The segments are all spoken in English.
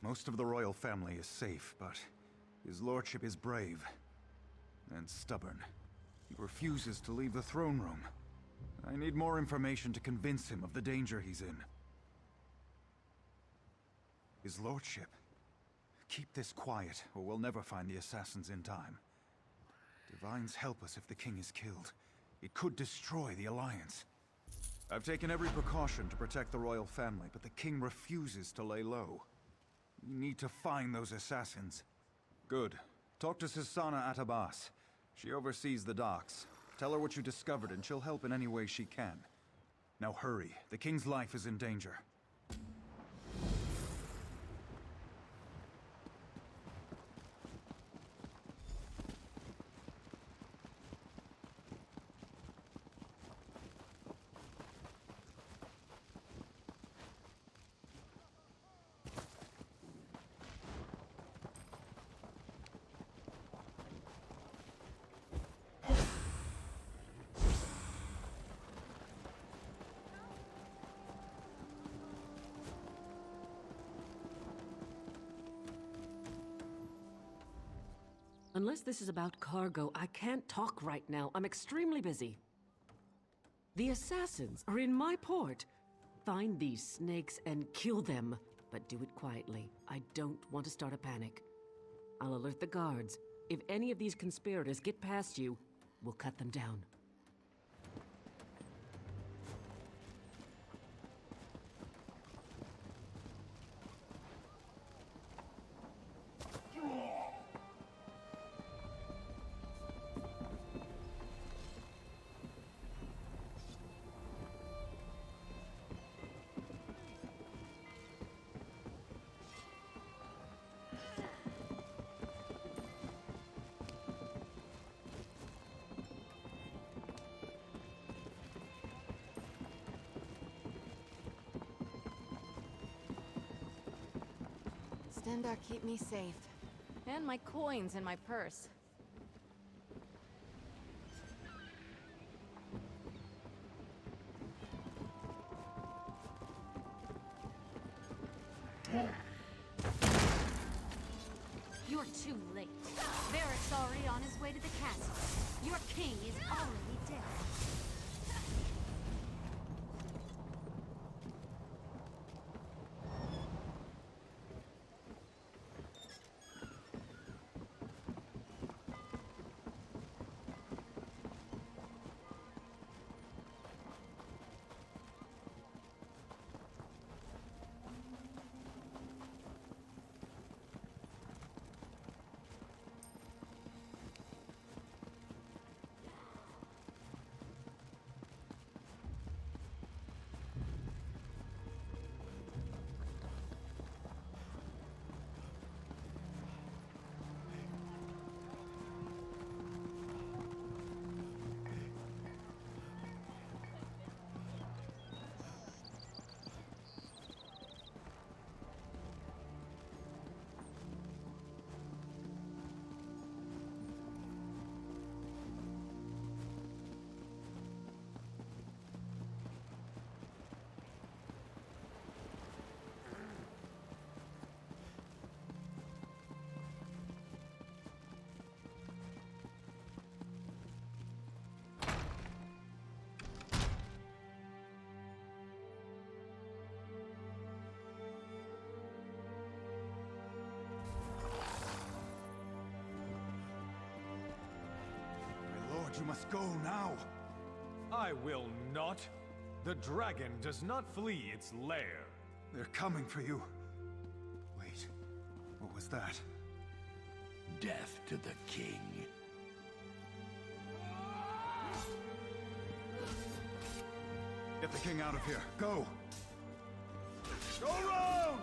Most of the royal family is safe, but his lordship is brave and stubborn. He refuses to leave the throne room. I need more information to convince him of the danger he's in. His lordship. Keep this quiet, or we'll never find the assassins in time. Divines help us if the king is killed. It could destroy the Alliance. I've taken every precaution to protect the royal family, but the king refuses to lay low. We need to find those assassins. Good. Talk to Sisana Atabas. She oversees the docks. Tell her what you discovered and she'll help in any way she can. Now hurry. The king's life is in danger. Unless this is about cargo, I can't talk right now. I'm extremely busy. The assassins are in my port. Find these snakes and kill them, but do it quietly. I don't want to start a panic. I'll alert the guards. If any of these conspirators get past you, we'll cut them down. Stendarr, keep me safe. And my coins in my purse. You're too late. Varric's already on his way to the castle. Your king is already dead. You must go now. I will not. The dragon does not flee its lair. They're coming for you. Wait, what was that? Death to the king. Get the king out of here. Go! Go round!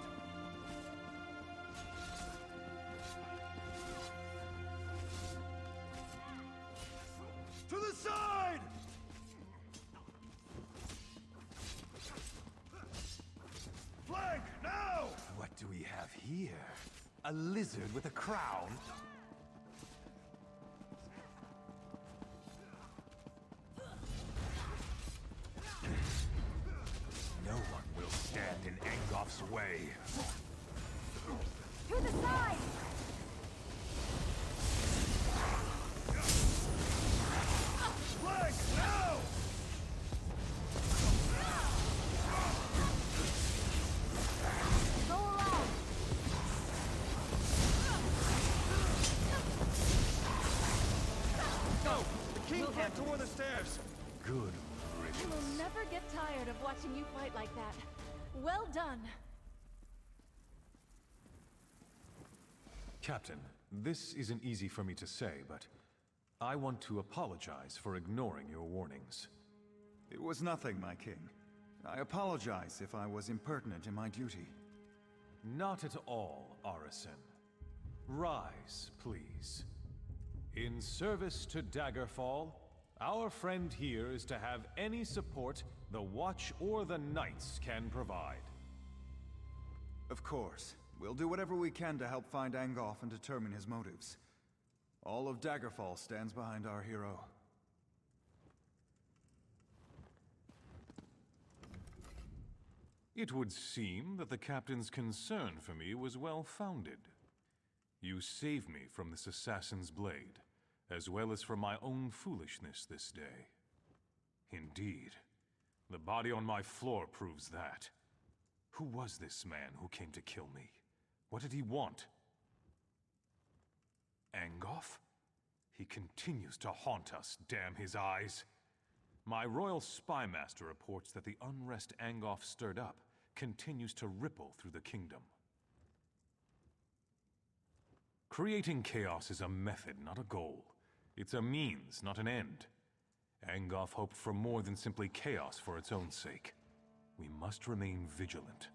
To the side! Flank, now! What do we have here? A lizard with a crown? No one will stand in Engolf's way. aside! Flank, now! Go around! Go! The king can't toward the stairs! Good I riddance. will never get tired of watching you fight like that. Well done. Captain, this isn't easy for me to say, but I want to apologize for ignoring your warnings. It was nothing, my king. I apologize if I was impertinent in my duty. Not at all, Arisen. Rise, please. In service to Daggerfall, our friend here is to have any support the Watch or the Knights can provide. Of course. We'll do whatever we can to help find Angoff and determine his motives. All of Daggerfall stands behind our hero. It would seem that the captain's concern for me was well-founded. You saved me from this assassin's blade, as well as from my own foolishness this day. Indeed, the body on my floor proves that. Who was this man who came to kill me? What did he want? Angoff? He continues to haunt us, damn his eyes. My royal spy master reports that the unrest Angoff stirred up continues to ripple through the kingdom. Creating chaos is a method, not a goal. It's a means, not an end. Angoff hoped for more than simply chaos for its own sake. We must remain vigilant.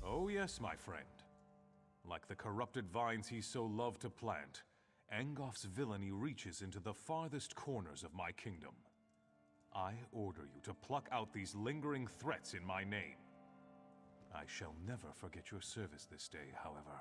Oh yes, my friend. Like the corrupted vines he so loved to plant, Angoff's villainy reaches into the farthest corners of my kingdom. I order you to pluck out these lingering threats in my name. I shall never forget your service this day, however.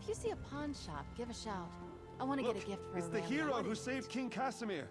If you see a pawn shop, give a shout. I want to get a gift for It's a the random. hero who saved King Casimir.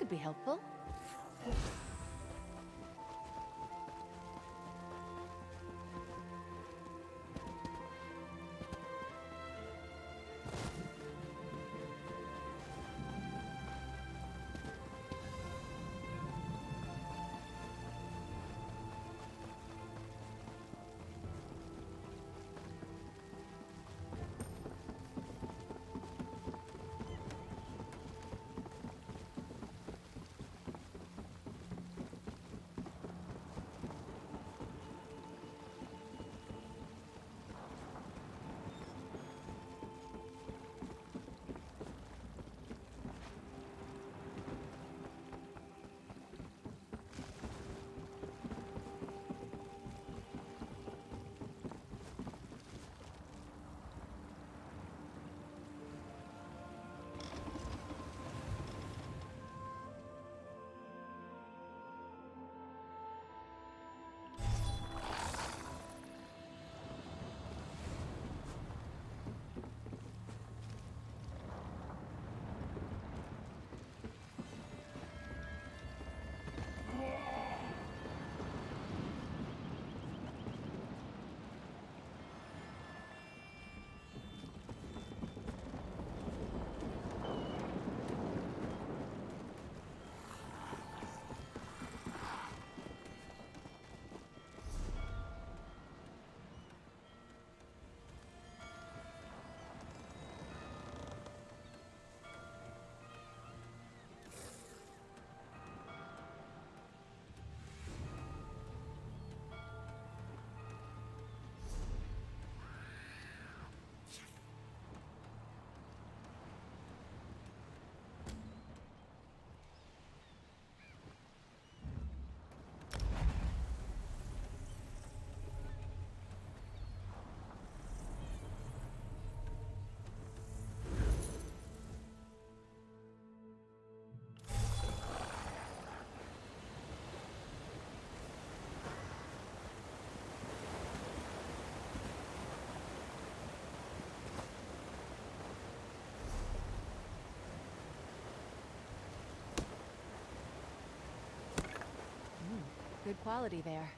could be helpful. Good quality there.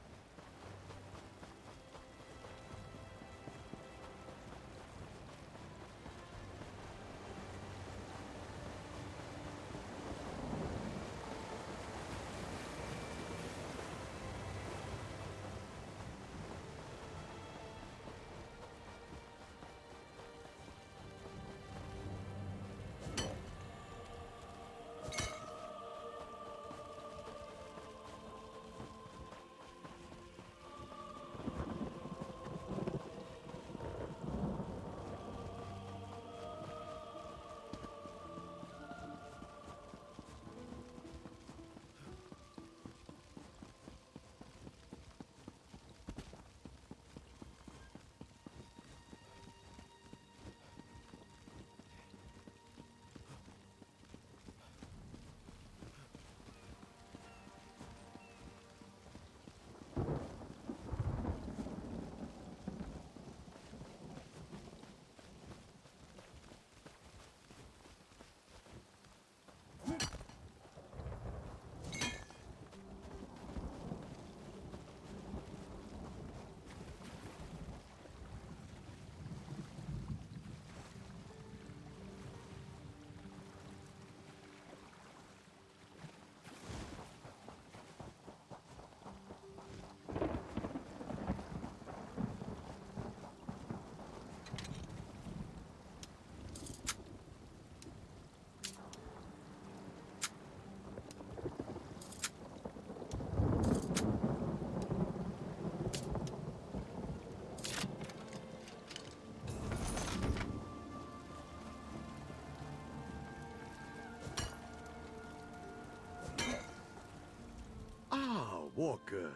Walker,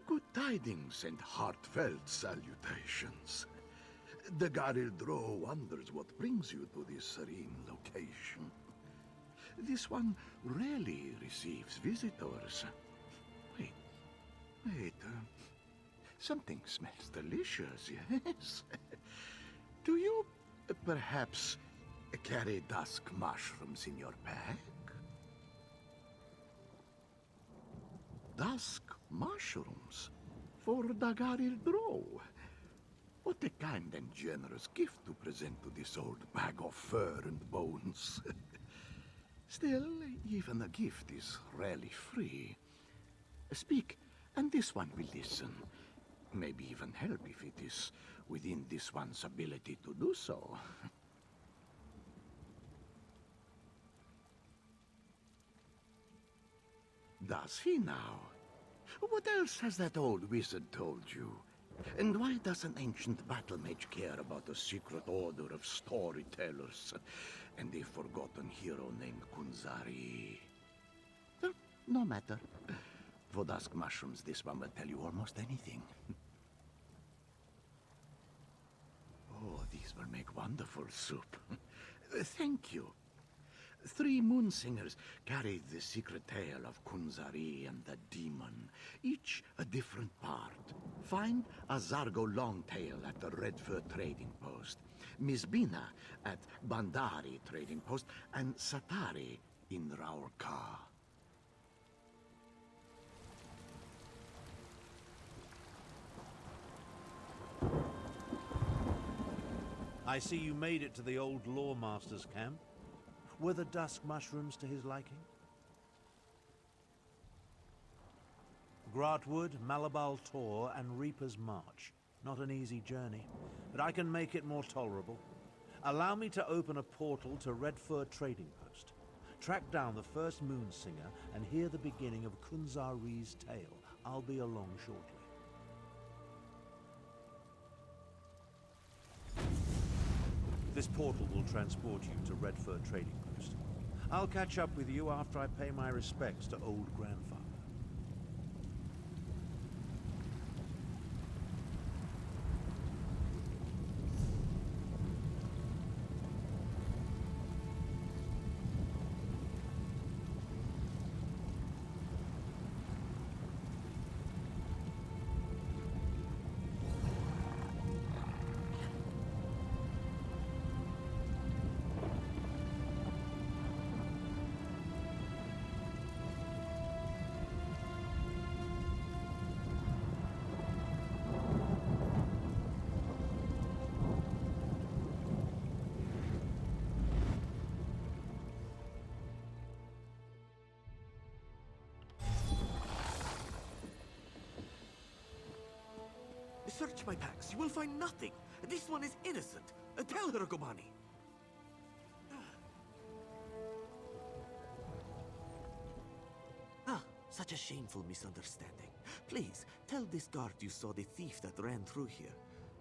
good tidings and heartfelt salutations. The Garildro wonders what brings you to this serene location. This one rarely receives visitors. Wait, something smells delicious, yes? Do you perhaps carry dusk mushrooms in your pack? dusk mushrooms for Dagaril Drow. What a kind and generous gift to present to this old bag of fur and bones. Still, even a gift is rarely free. Speak, and this one will listen. Maybe even help if it is within this one's ability to do so. Does he now? What else has that old wizard told you? And why does an ancient battle mage care about a secret order of storytellers and a forgotten hero named Kunzari? No matter. For dusk mushrooms, this one will tell you almost anything. Oh, these will make wonderful soup. Thank you. 3 Moonsingers carried the secret tale of Kunzari and the demon, each a different part. Find a Zargo Longtail at the Redfur Trading Post, Mizbina at Bandari Trading Post, and Satari in Raurka. I see you made it to the old Lawmaster's camp. Were the dusk mushrooms to his liking? Gratwood, Malabal Tor, and Reaper's March. Not an easy journey, but I can make it more tolerable. Allow me to open a portal to Redfur Trading Post. Track down the first Moonsinger and hear the beginning of Kunzari's tale. I'll be along shortly. This portal will transport you to Redfur Trading Post. I'll catch up with you after I pay my respects to old grandfather. Search my packs. You will find nothing. This one is innocent. Tell her, Gomani. Such a shameful misunderstanding. Please, tell this guard you saw the thief that ran through here.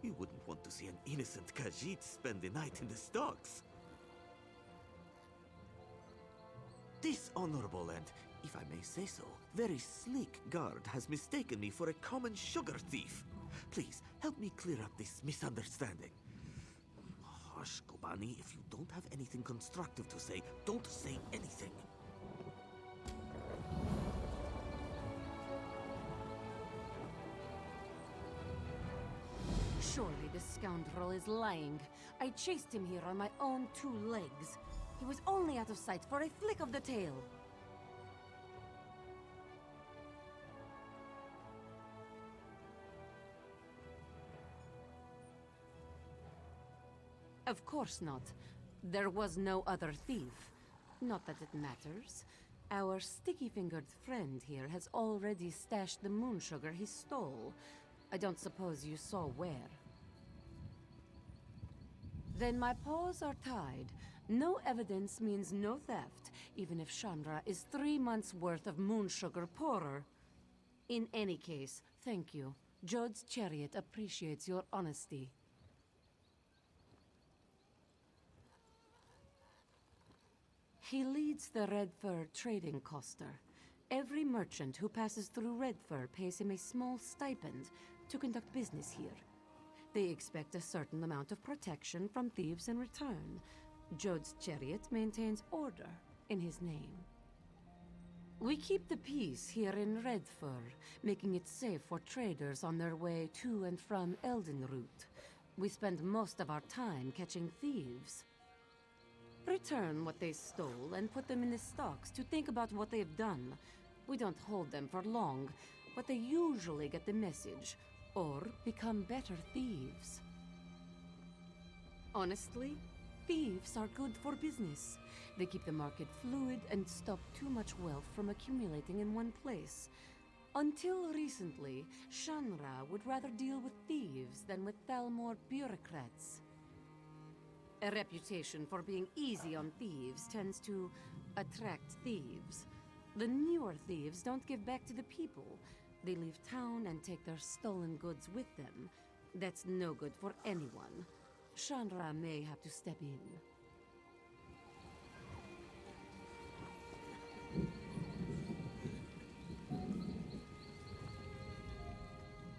You wouldn't want to see an innocent Khajiit spend the night in the stocks. Dishonorable and, if I may say so, very sleek guard has mistaken me for a common sugar thief. Please, help me clear up this misunderstanding. Hush, Kobani. If you don't have anything constructive to say, don't say anything. Surely this scoundrel is lying. I chased him here on my own 2 legs. He was only out of sight for a flick of the tail. Of course not. There was no other thief. Not that it matters. Our sticky-fingered friend here has already stashed the moon sugar he stole. I don't suppose you saw where. Then my paws are tied. No evidence means no theft, even if Chandra is 3 months' worth of moon sugar poorer. In any case, thank you. Jode's chariot appreciates your honesty. He leads the Redfur trading coster. Every merchant who passes through Redfur pays him a small stipend to conduct business here. They expect a certain amount of protection from thieves in return. Jode's chariot maintains order in his name. We keep the peace here in Redfur, making it safe for traders on their way to and from Eldenroot. We spend most of our time catching thieves. Return what they stole and put them in the stocks to think about what they've done. We don't hold them for long, but they usually get the message, or become better thieves. Honestly, thieves are good for business. They keep the market fluid and stop too much wealth from accumulating in one place. Until recently, Shanra would rather deal with thieves than with Thalmor bureaucrats. A reputation for being easy on thieves tends to attract thieves. The newer thieves don't give back to the people. They leave town and take their stolen goods with them. That's no good for anyone. Shanra may have to step in.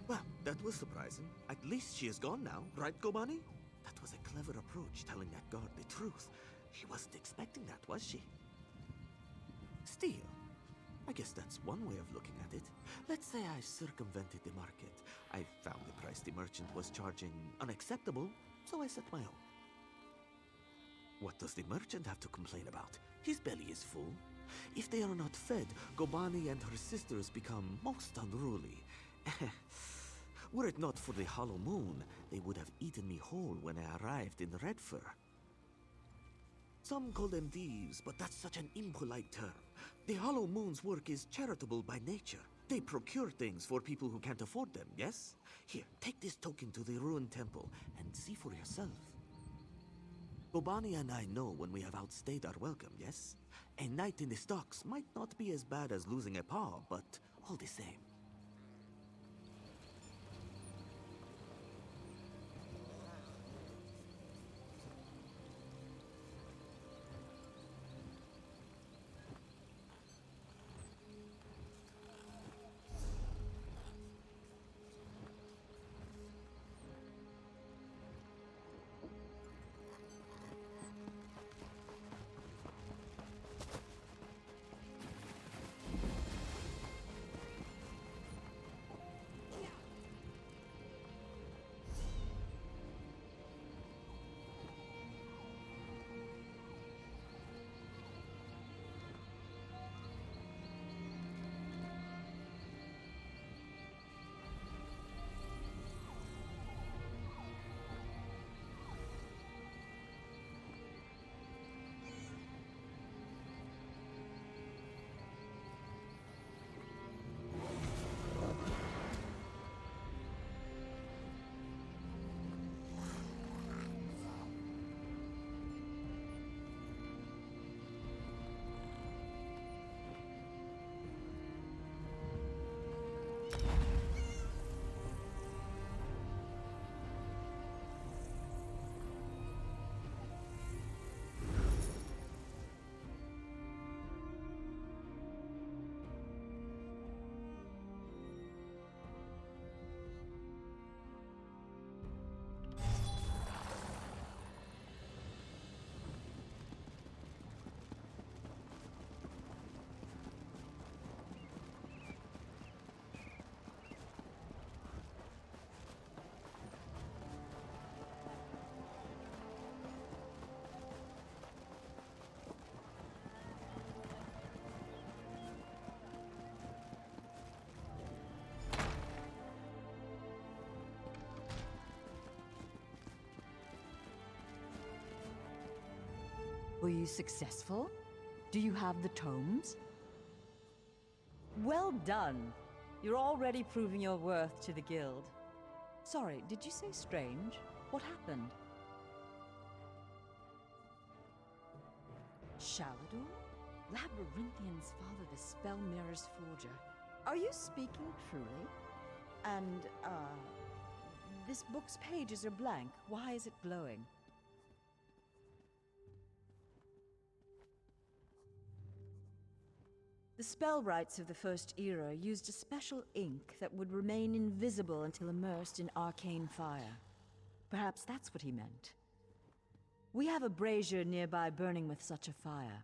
Well, that was surprising. At least she is gone now, right, Kobani? That was a clever approach, telling that guard the truth. She wasn't expecting that, was she? Still, I guess that's one way of looking at it. Let's say I circumvented the market. I found the price the merchant was charging unacceptable, so I set my own. What does the merchant have to complain about? His belly is full. If they are not fed, Gobani and her sisters become most unruly. Were it not for the Hollow Moon, they would have eaten me whole when I arrived in Redfur. Some call them thieves, but that's such an impolite term. The Hollow Moon's work is charitable by nature. They procure things for people who can't afford them, yes? Here, take this token to the ruined temple and see for yourself. Gobani and I know when we have outstayed our welcome, yes? A night in the stocks might not be as bad as losing a paw, but all the same. Were you successful? Do you have the tomes? Well done! You're already proving your worth to the guild. Sorry, did you say strange? What happened? Shalador? Labyrinthian's father, the Spell Mirror's forger. Are you speaking truly? And, this book's pages are blank. Why is it glowing? The spellwrights of the First Era used a special ink that would remain invisible until immersed in arcane fire. Perhaps that's what he meant. We have a brazier nearby burning with such a fire.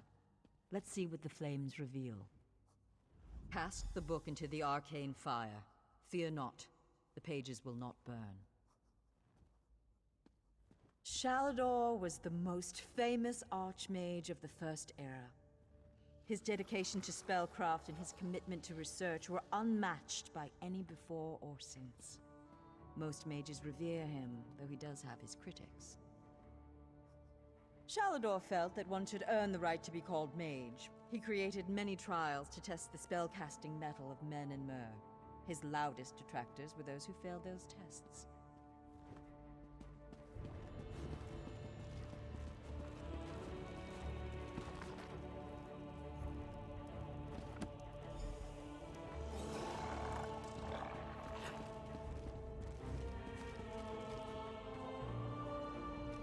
Let's see what the flames reveal. Cast the book into the arcane fire. Fear not, the pages will not burn. Shalador was the most famous archmage of the First Era. His dedication to spellcraft and his commitment to research were unmatched by any before or since. Most mages revere him, though he does have his critics. Shalador felt that one should earn the right to be called mage. He created many trials to test the spellcasting mettle of men and mer. His loudest detractors were those who failed those tests.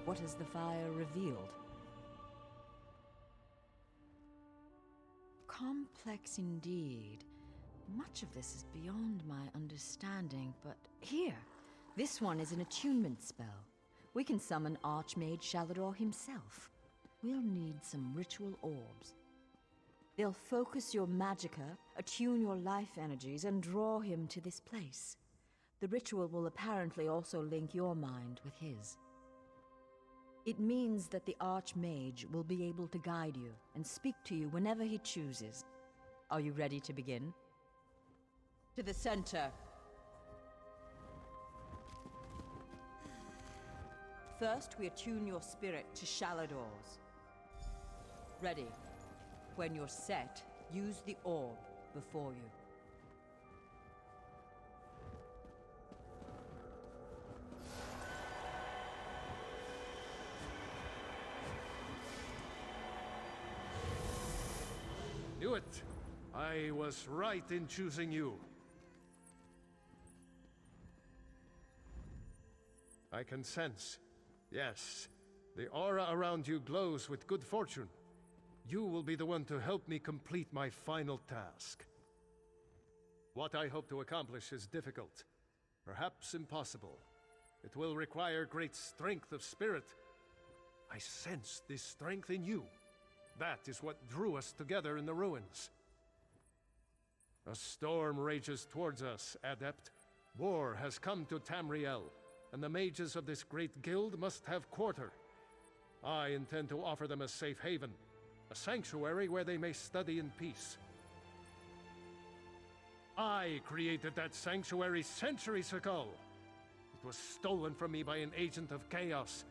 What has the fire revealed? Complex indeed. Much of this is beyond my understanding, but here, this one is an attunement spell. We can summon Archmage Shalador himself. We'll need some ritual orbs. They'll focus your magicka, attune your life energies, and draw him to this place. The ritual will apparently also link your mind with his. It means that the Archmage will be able to guide you and speak to you whenever he chooses. Are you ready to begin? To the center. First, we attune your spirit to Shalador's. Ready. When you're set, use the orb before you. Knew it! I was right in choosing you. I can sense. Yes, the aura around you glows with good fortune. You will be the one to help me complete my final task. What I hope to accomplish is difficult, perhaps impossible. It will require great strength of spirit. I sense this strength in you. That is what drew us together in the ruins. A storm rages towards us, Adept. War has come to Tamriel, and the mages of this great guild must have quarter. I intend to offer them a safe haven, a sanctuary where they may study in peace. I created that sanctuary centuries ago. It was stolen from me by an agent of chaos,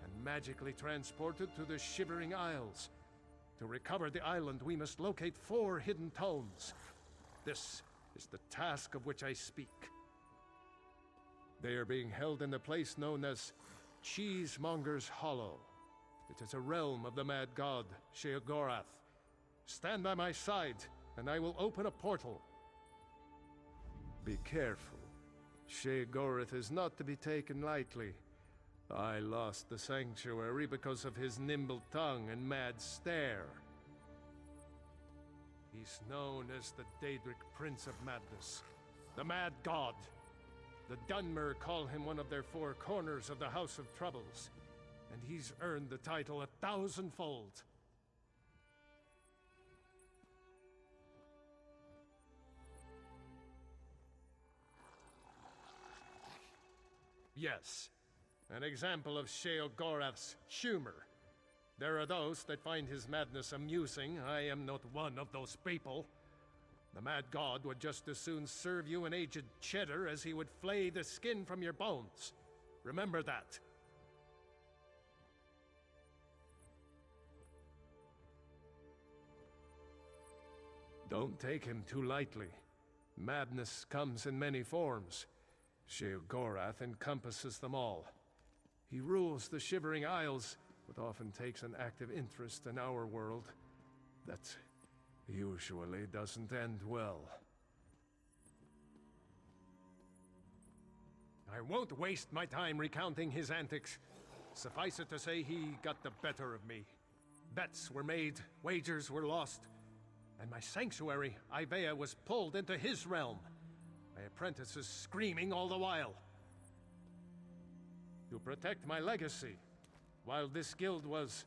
and magically transported to the Shivering Isles. To recover the island, we must locate 4 hidden tomes. This is the task of which I speak. They are being held in the place known as Cheesemonger's Hollow. It is a realm of the mad god, Sheogorath. Stand by my side, and I will open a portal. Be careful. Sheogorath is not to be taken lightly. I lost the sanctuary because of his nimble tongue and mad stare. He's known as the Daedric Prince of Madness, the Mad God. The Dunmer call him one of their 4 corners of the House of Troubles, and he's earned the title 1,000-fold. Yes. An example of Sheogorath's humor. There are those that find his madness amusing. I am not one of those people. The Mad God would just as soon serve you an aged cheddar as he would flay the skin from your bones. Remember that. Don't take him too lightly. Madness comes in many forms. Sheogorath encompasses them all. He rules the Shivering Isles, but often takes an active interest in our world. That usually doesn't end well. I won't waste my time recounting his antics. Suffice it to say, he got the better of me. Bets were made, wagers were lost, and my sanctuary, Ivea, was pulled into his realm. My apprentices screaming all the while. To protect my legacy, while this guild was,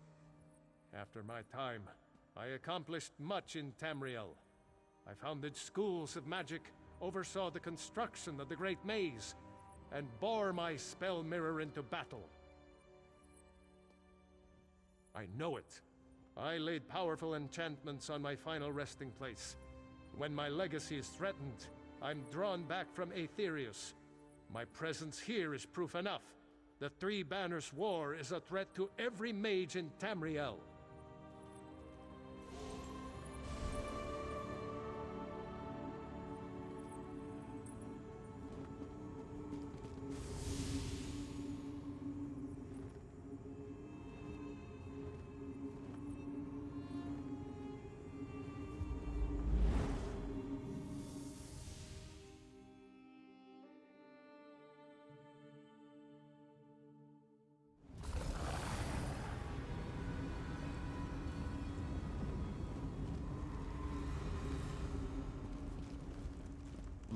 after my time, I accomplished much in Tamriel. I founded schools of magic, oversaw the construction of the Great Maze, and bore my spell mirror into battle. I know it. I laid powerful enchantments on my final resting place. When my legacy is threatened, I'm drawn back from Aetherius. My presence here is proof enough. The Three Banners War is a threat to every mage in Tamriel.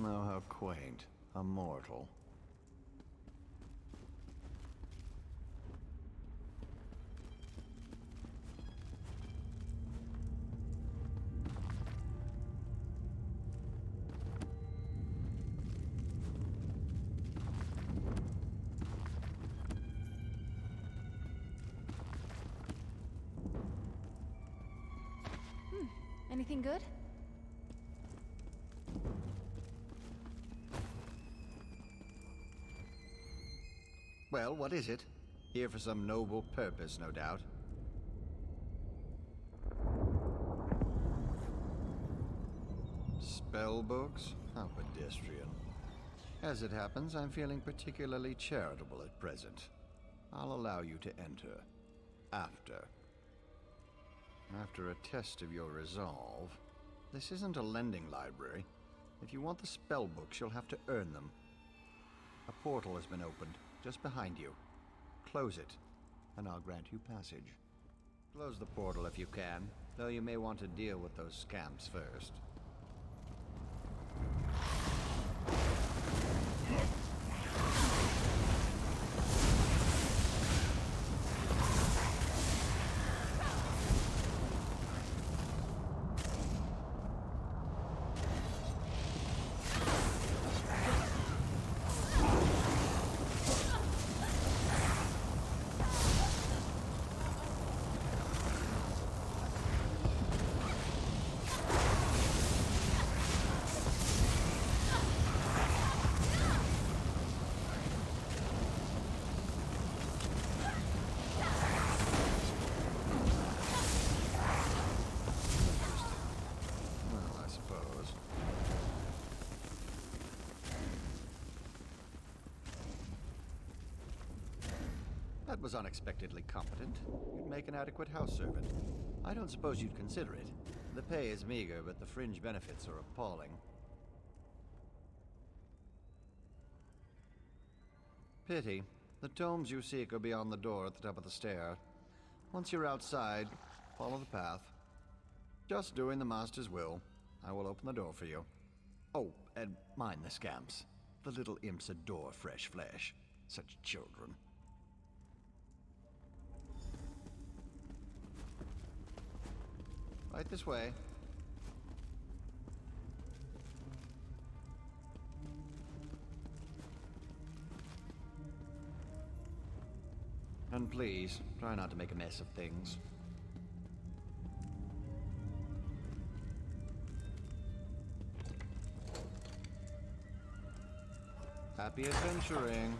Oh, how quaint. A mortal. Anything good? Well, what is it? Here for some noble purpose, no doubt. Spell books? How pedestrian. As it happens, I'm feeling particularly charitable at present. I'll allow you to enter. After a test of your resolve. This isn't a lending library. If you want the spell books, you'll have to earn them. A portal has been opened, just behind you. Close it, and I'll grant you passage. Close the portal if you can, though you may want to deal with those scamps first. That was unexpectedly competent. You'd make an adequate house servant. I don't suppose you'd consider it. The pay is meager, but the fringe benefits are appalling. Pity. The tomes you seek are beyond the door at the top of the stair. Once you're outside, follow the path. Just doing the Master's will. I will open the door for you. Oh, and mind the scamps. The little imps adore fresh flesh. Such children. Right this way. And please, try not to make a mess of things. Happy adventuring.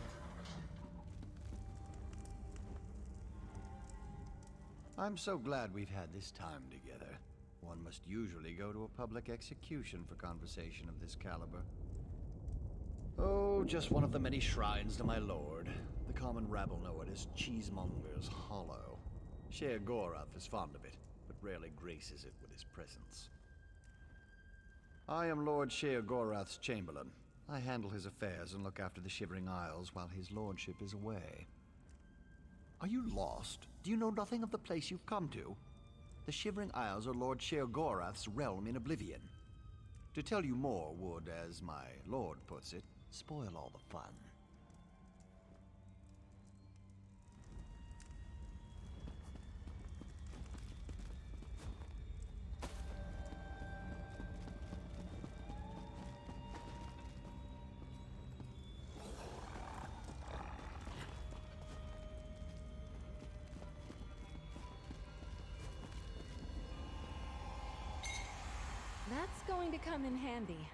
I'm so glad we've had this time together. One must usually go to a public execution for conversation of this caliber. Oh, just one of the many shrines to my lord. The common rabble know it as Cheesemonger's Hollow. Sheogorath is fond of it, but rarely graces it with his presence. I am Lord Sheogorath's Chamberlain. I handle his affairs and look after the Shivering Isles while his lordship is away. Are you lost? Do you know nothing of the place you've come to? The Shivering Isles are Lord Sheogorath's realm in oblivion. To tell you more would, as my lord puts it, spoil all the fun. That's going to come in handy.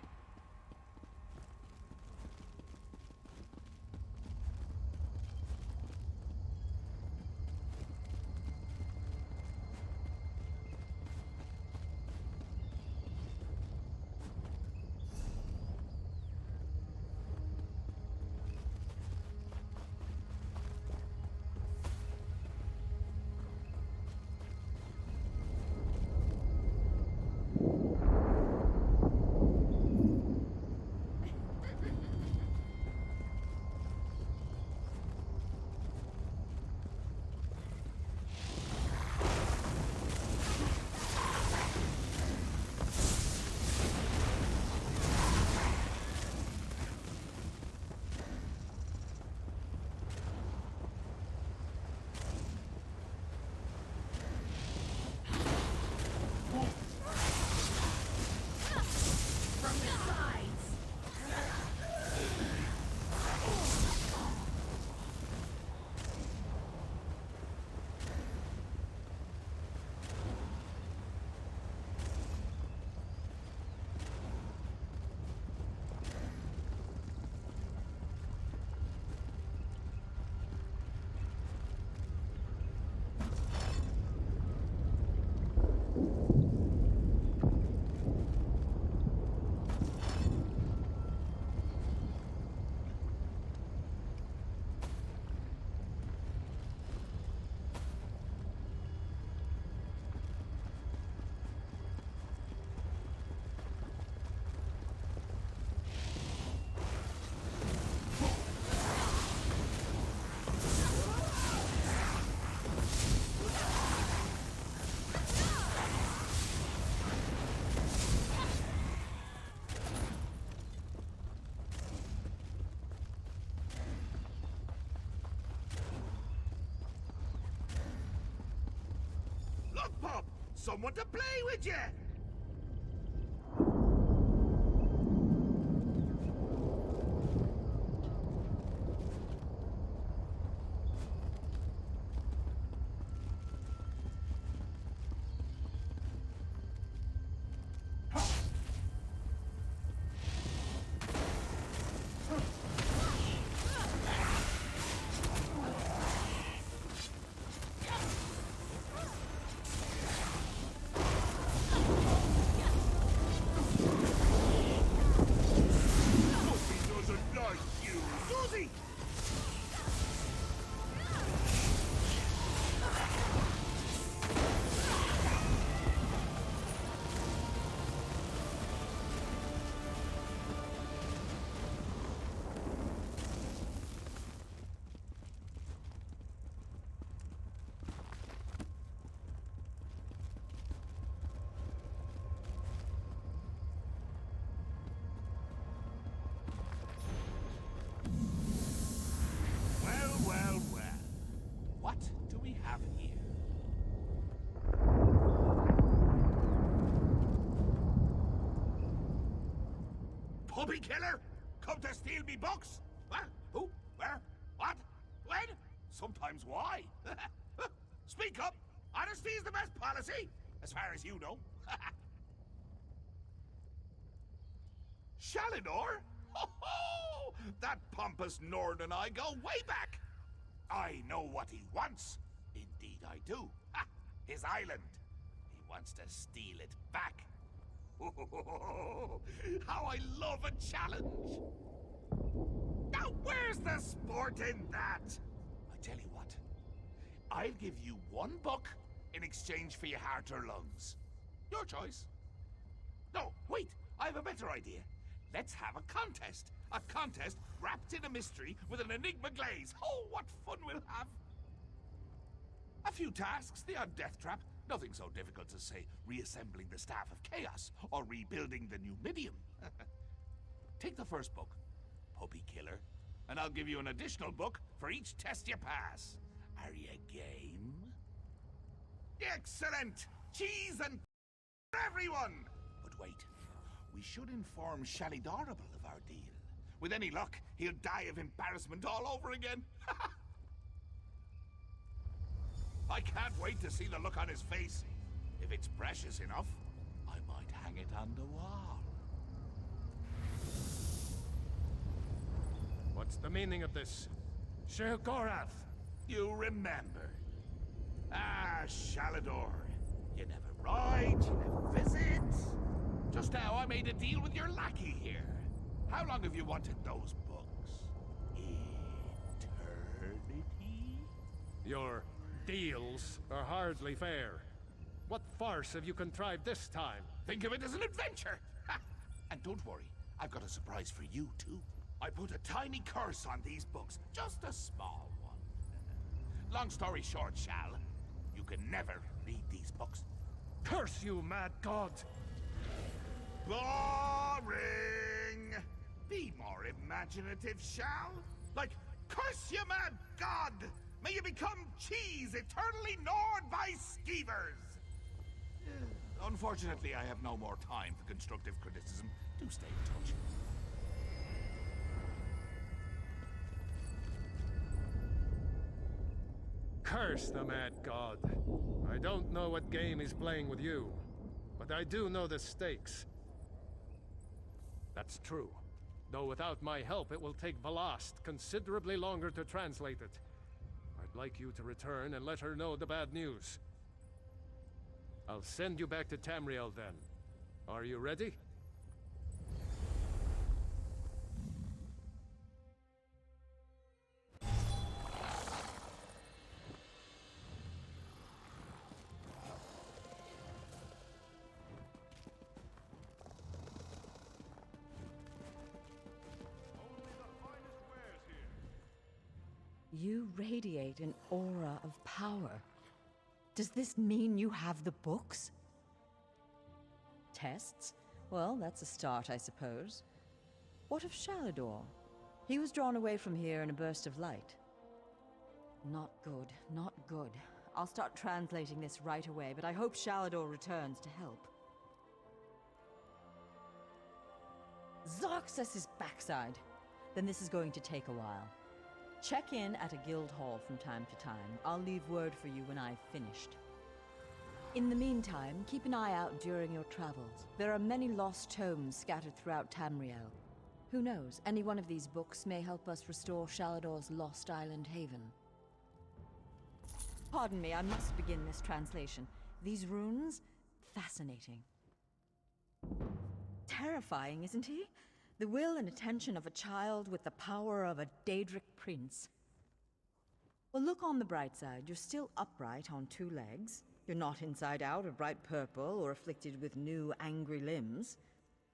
Look, Pop! Someone to play with you! What do we have here? Puppy killer? Come to steal me books? What? Who? Where? What? When? Sometimes why? Speak up! Honesty is the best policy, as far as you know. Shalinor? Ho ho! That pompous Nord and I go way back! I know what he wants. Indeed I do. Ha! His island. He wants to steal it back. How I love a challenge! Now where's the sport in that? I tell you what. I'll give you one book in exchange for your heart or lungs. Your choice. No, wait. I have a better idea. Let's have a contest. A contest wrapped in a mystery with an enigma glaze. Oh, what fun we'll have! A few tasks, the odd death trap. Nothing so difficult as, say, reassembling the Staff of Chaos or rebuilding the Numidium. Take the first book, Puppy Killer, and I'll give you an additional book for each test you pass. Are you game? Excellent! Cheese and for everyone! But wait. We should inform Shalidorable of our deal. With any luck, he'll die of embarrassment all over again. I can't wait to see the look on his face. If it's precious enough, I might hang it on the wall. What's the meaning of this? Sheogorath! You remember. Ah, Shalador. You never ride, you never visit. Just now I made a deal with your lackey here. How long have you wanted those books? Eternity? Your deals are hardly fair. What farce have you contrived this time? Think of it as an adventure! Ha! And don't worry, I've got a surprise for you, too. I put a tiny curse on these books, just a small one. Long story short, Shal, you can never read these books. Curse you, mad god! Boring! Be more imaginative, Shal. Like, curse you, mad god! May you become cheese eternally gnawed by skeevers! Unfortunately, I have no more time for constructive criticism. Do stay in touch. Curse the mad god. I don't know what game he's playing with you, but I do know the stakes. That's true. Though without my help, it will take Velast considerably longer to translate it. I'd like you to return and let her know the bad news. I'll send you back to Tamriel then. Are you ready? You radiate an aura of power. Does this mean you have the books? Tests? Well, that's a start, I suppose. What of Shalador? He was drawn away from here in a burst of light. Not good, not good. I'll start translating this right away, but I hope Shalador returns to help. Zarxus' backside! Then this is going to take a while. Check in at a guild hall from time to time. I'll leave word for you when I've finished. In the meantime, keep an eye out during your travels. There are many lost tomes scattered throughout Tamriel. Who knows, any one of these books may help us restore Shalador's lost island haven. Pardon me, I must begin this translation. These runes? Fascinating. Terrifying, isn't he? The will and attention of a child with the power of a Daedric prince. Well, look on the bright side. You're still upright on two legs. You're not inside out or bright purple or afflicted with new angry limbs.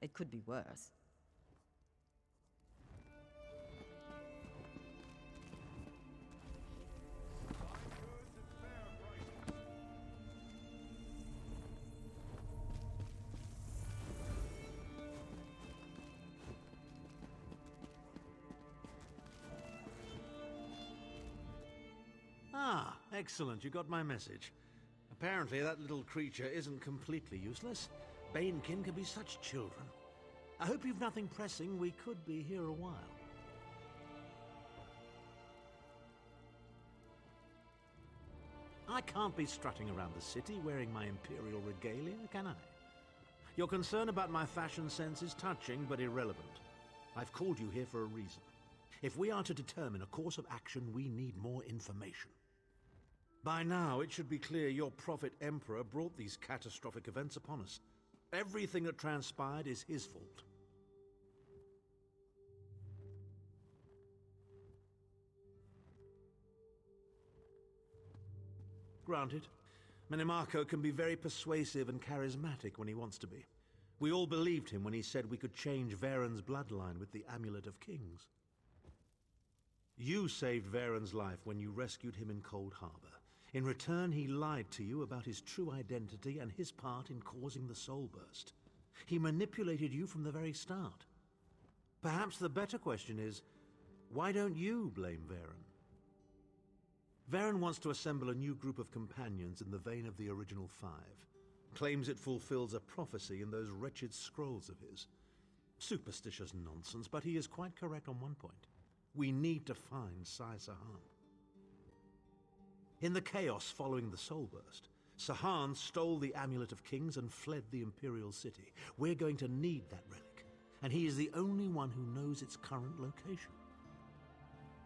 It could be worse. Ah, excellent. You got my message. Apparently that little creature isn't completely useless. Banekin can be such children. I hope you've nothing pressing. We could be here a while. I can't be strutting around the city wearing my imperial regalia, can I? Your concern about my fashion sense is touching but irrelevant. I've called you here for a reason. If we are to determine a course of action, we need more information. By now, it should be clear your prophet Emperor brought these catastrophic events upon us. Everything that transpired is his fault. Granted, Menimarco can be very persuasive and charismatic when he wants to be. We all believed him when he said we could change Varen's bloodline with the Amulet of Kings. You saved Varen's life when you rescued him in Cold Harbor. In return, he lied to you about his true identity and his part in causing the Soul Burst. He manipulated you from the very start. Perhaps the better question is, why don't you blame Varen? Varen wants to assemble a new group of companions in the vein of the original five. Claims it fulfills a prophecy in those wretched scrolls of his. Superstitious nonsense, but he is quite correct on one point. We need to find Sai Saham. In the chaos following the Soul Burst, Sahan stole the Amulet of Kings and fled the Imperial City. We're going to need that relic, and he is the only one who knows its current location.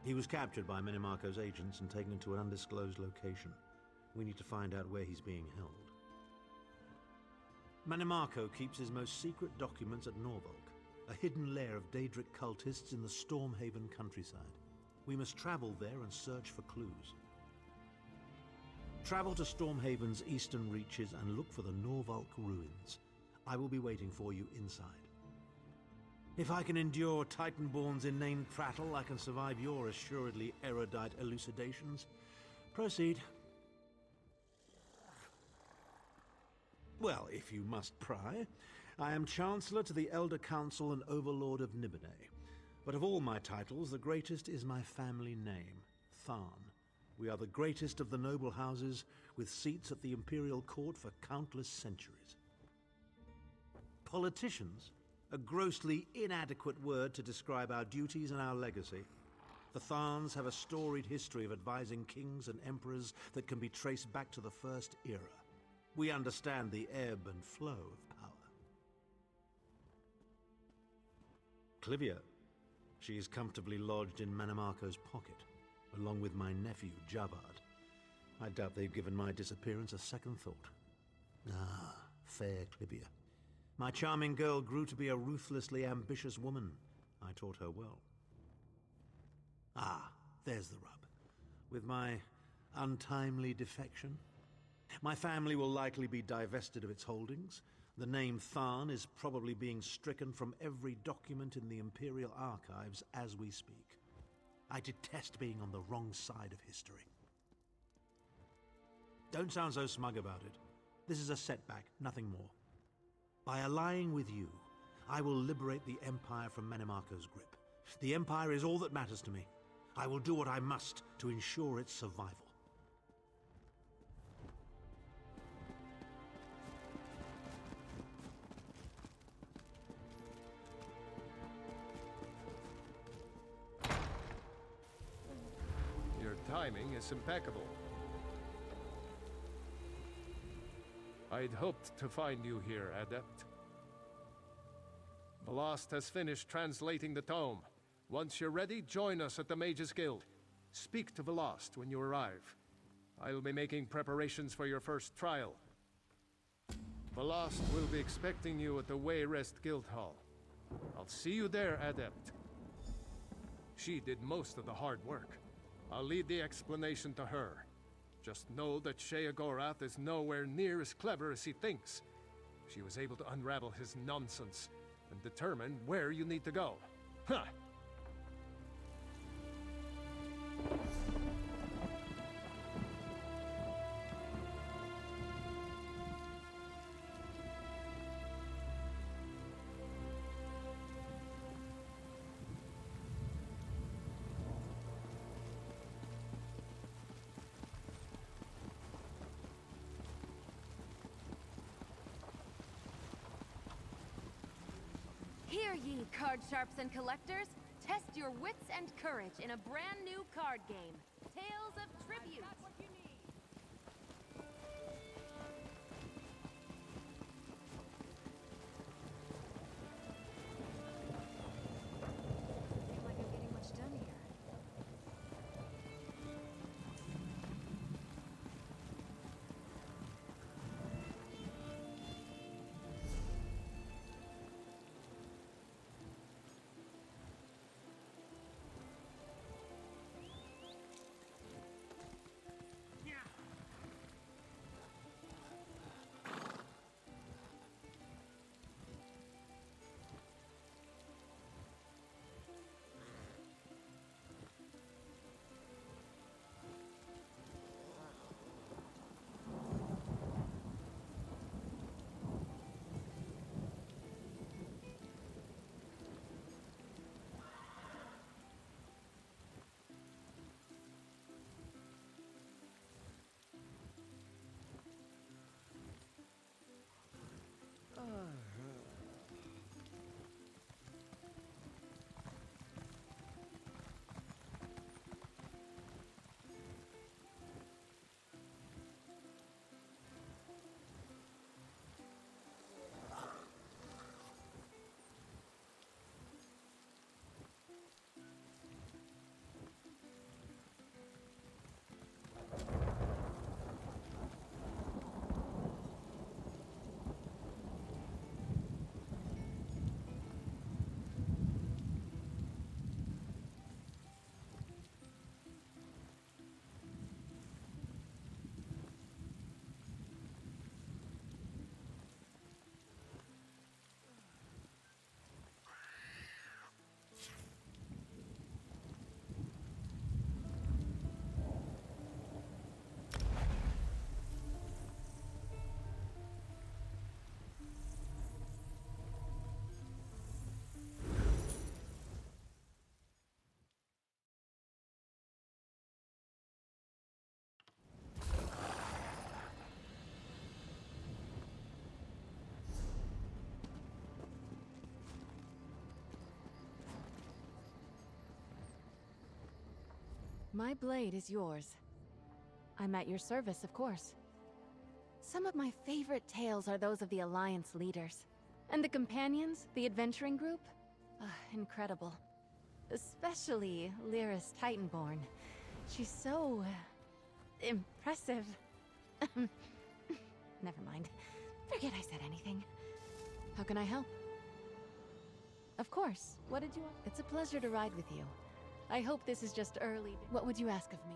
He was captured by Menimarco's agents and taken to an undisclosed location. We need to find out where he's being held. Menimarco keeps his most secret documents at Norvalk, a hidden lair of Daedric cultists in the Stormhaven countryside. We must travel there and search for clues. Travel to Stormhaven's eastern reaches and look for the Norvalk ruins. I will be waiting for you inside. If I can endure Titanborn's inane prattle, I can survive your assuredly erudite elucidations. Proceed. Well, if you must pry, I am Chancellor to the Elder Council and Overlord of Nibene. But of all my titles, the greatest is my family name, Tharn. We are the greatest of the noble houses, with seats at the Imperial Court for countless centuries. Politicians? A grossly inadequate word to describe our duties and our legacy. The Tharns have a storied history of advising kings and emperors that can be traced back to the First Era. We understand the ebb and flow of power. Clivia. She is comfortably lodged in Menimarco's pocket, along with my nephew, Javad. I doubt they've given my disappearance a second thought. Ah, fair Clivia. My charming girl grew to be a ruthlessly ambitious woman. I taught her well. Ah, there's the rub. With my untimely defection, my family will likely be divested of its holdings. The name Tharn is probably being stricken from every document in the Imperial archives as we speak. I detest being on the wrong side of history. Don't sound so smug about it. This is a setback, nothing more. By allying with you, I will liberate the Empire from Menimarco's grip. The Empire is all that matters to me. I will do what I must to ensure its survival. Your timing is impeccable. I'd hoped to find you here, Adept. Blast has finished translating the tome. Once you're ready, join us at the Mages Guild. Speak to Velast when you arrive. I'll be making preparations for your first trial. Velast will be expecting you at the Wayrest Guild Hall. I'll see you there, Adept. She did most of the hard work. I'll leave the explanation to her. Just know that Sheogorath is nowhere near as clever as he thinks. She was able to unravel his nonsense and determine where you need to go. Huh! Hear ye, card sharps and collectors! Test your wits and courage in a brand new card game, Tales of Tribute! Seem like you're getting much done here. My blade is yours. I'm at your service, of course. Some of my favorite tales are those of the Alliance leaders. And the companions, the adventuring group? Incredible. Especially Lyris Titanborn. She's so... impressive. Never mind. Forget I said anything. How can I help? Of course. What did you want? It's a pleasure to ride with you. I hope this is just early. What would you ask of me?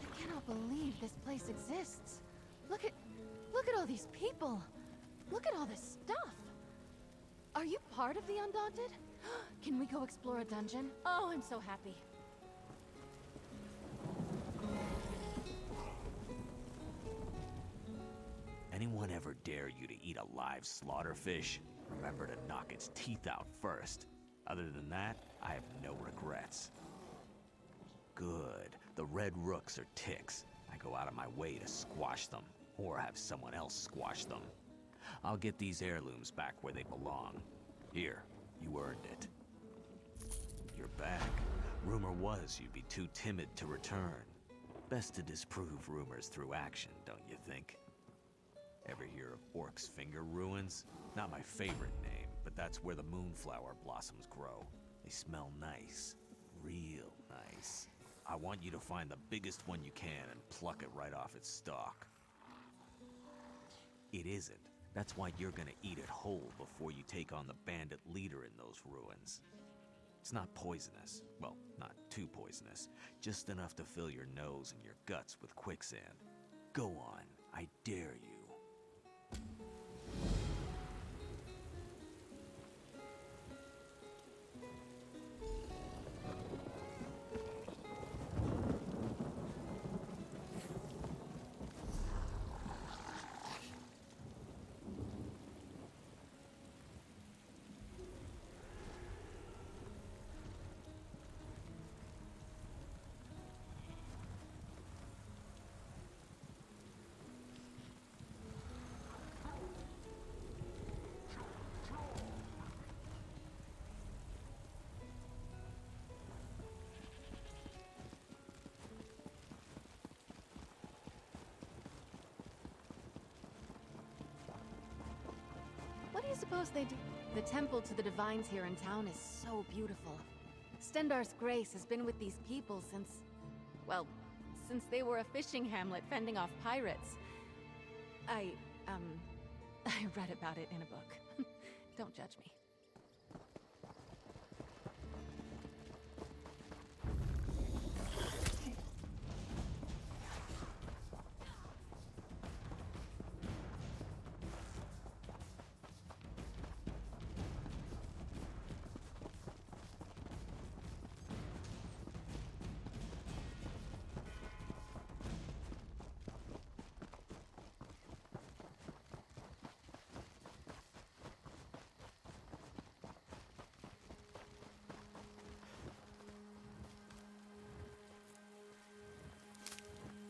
I cannot believe this place exists. Look at all these people. Look at all this stuff. Are you part of the Undaunted? Can we go explore a dungeon? Oh, I'm so happy. Anyone ever dare you to eat a live slaughterfish? Remember to knock its teeth out first. Other than that, I have no regrets. Good. The red rooks are ticks. I go out of my way to squash them, or have someone else squash them. I'll get these heirlooms back where they belong. Here, you earned it. You're back. Rumor was you'd be too timid to return. Best to disprove rumors through action, don't you think? Ever hear of Orc's Finger Ruins? Not my favorite name, but that's where the moonflower blossoms grow. They smell nice. Real nice. I want you to find the biggest one you can and pluck it right off its stalk. It isn't. That's why you're gonna eat it whole before you take on the bandit leader in those ruins. It's not poisonous. Well, not too poisonous. Just enough to fill your nose and your guts with quicksand. Go on, I dare you. suppose they do. The temple to the Divines here in town is so beautiful. Stendarr's Grace has been with these people since... well, since they were a fishing hamlet fending off pirates. I read about it in a book. Don't judge me.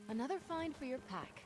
Another find for your pack.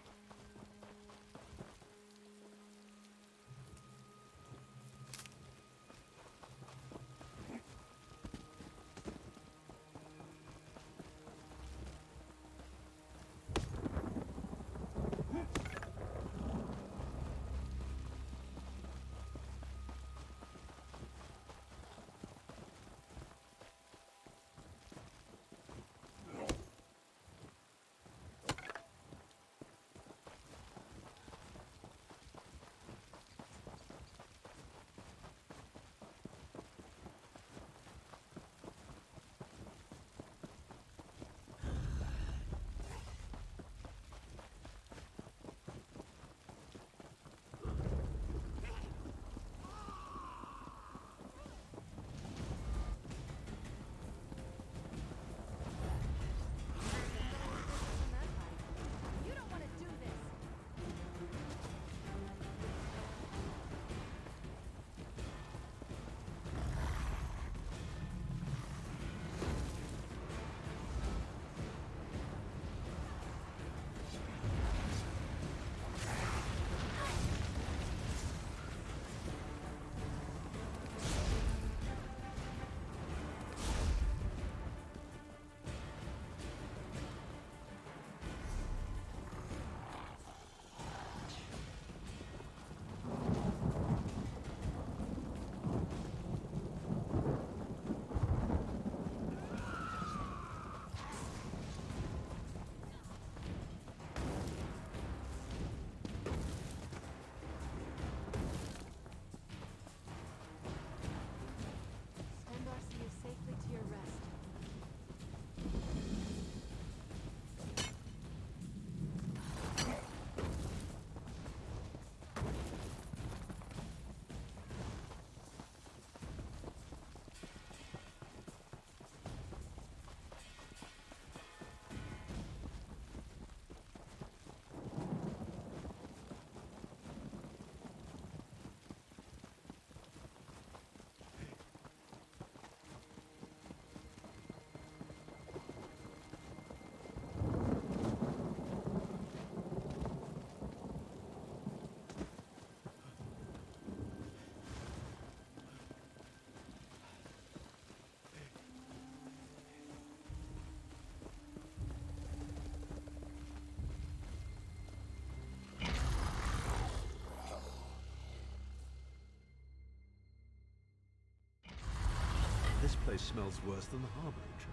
This place smells worse than the Harborage.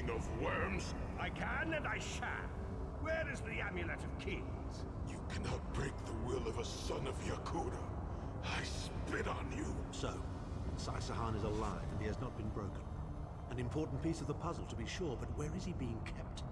king of worms? I can and I shall. Where is the Amulet of Kings? You cannot break the will of a son of Yakuda. I spit on you. So, Sai-Sahan is alive and he has not been broken. An important piece of the puzzle to be sure, but where is he being kept?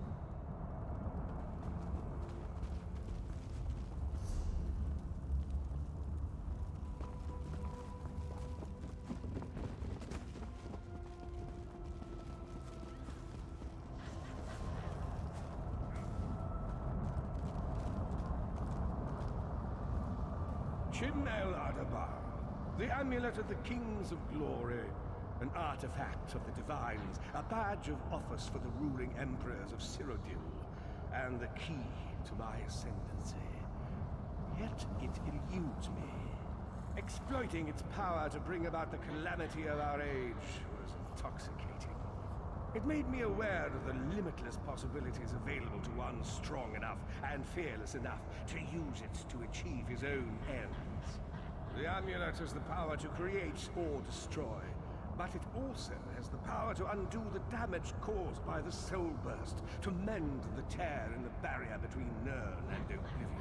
Chin El Adabar, the Amulet of the Kings of Glory, an artifact of the Divines, a badge of office for the ruling emperors of Cyrodiil, and the key to my ascendancy. Yet it eludes me. Exploiting its power to bring about the calamity of our age was intoxicating. It made me aware of the limitless possibilities available to one strong enough and fearless enough to use it to achieve his own ends. The amulet has the power to create or destroy, but it also has the power to undo the damage caused by the Soul Burst, to mend the tear in the barrier between Nirn and Oblivion.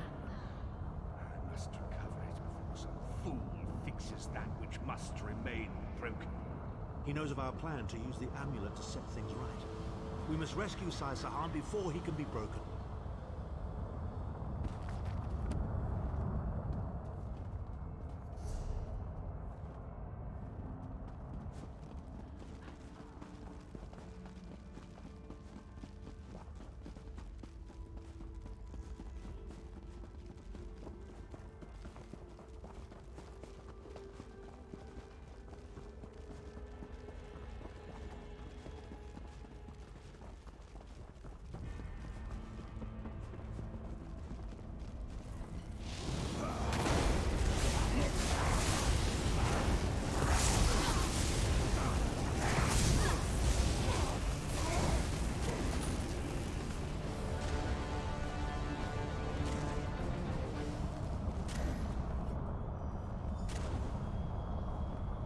I must recover it before some fool fixes that which must remain broken. He knows of our plan to use the amulet to set things right. We must rescue Sai-Sahan before he can be broken.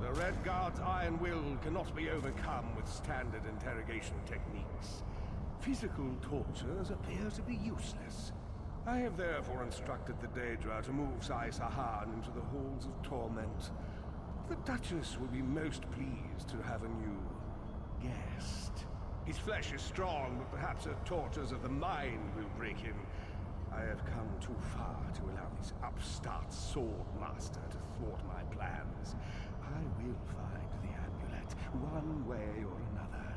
The Red Guard's iron will cannot be overcome with standard interrogation techniques. Physical tortures appear to be useless. I have therefore instructed the Daedra to move Sai-Sahan into the Halls of Torment. The Duchess will be most pleased to have a new guest. His flesh is strong, but perhaps her tortures of the mind will break him. I have come too far to allow this upstart sword master to thwart my plans. I will find the amulet, one way or another.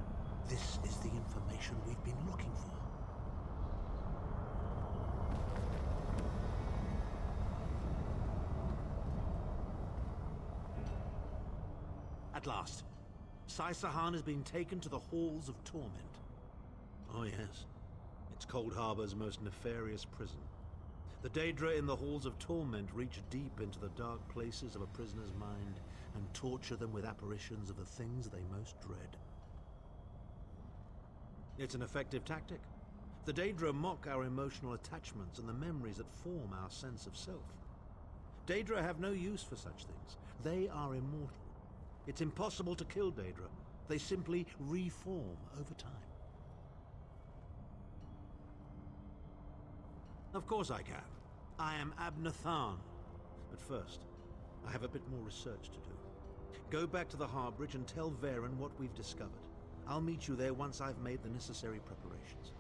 This is the information we've been looking for. At last, Sai-Sahan has been taken to the Halls of Torment. Oh yes, it's Cold Harbor's most nefarious prison. The Daedra in the Halls of Torment reach deep into the dark places of a prisoner's mind and torture them with apparitions of the things they most dread. It's an effective tactic. The Daedra mock our emotional attachments and the memories that form our sense of self. Daedra have no use for such things. They are immortal. It's impossible to kill Daedra. They simply reform over time. Of course I can. I am Abnathan. But first, I have a bit more research to do. Go back to the Harbridge and tell Varen what we've discovered. I'll meet you there once I've made the necessary preparations.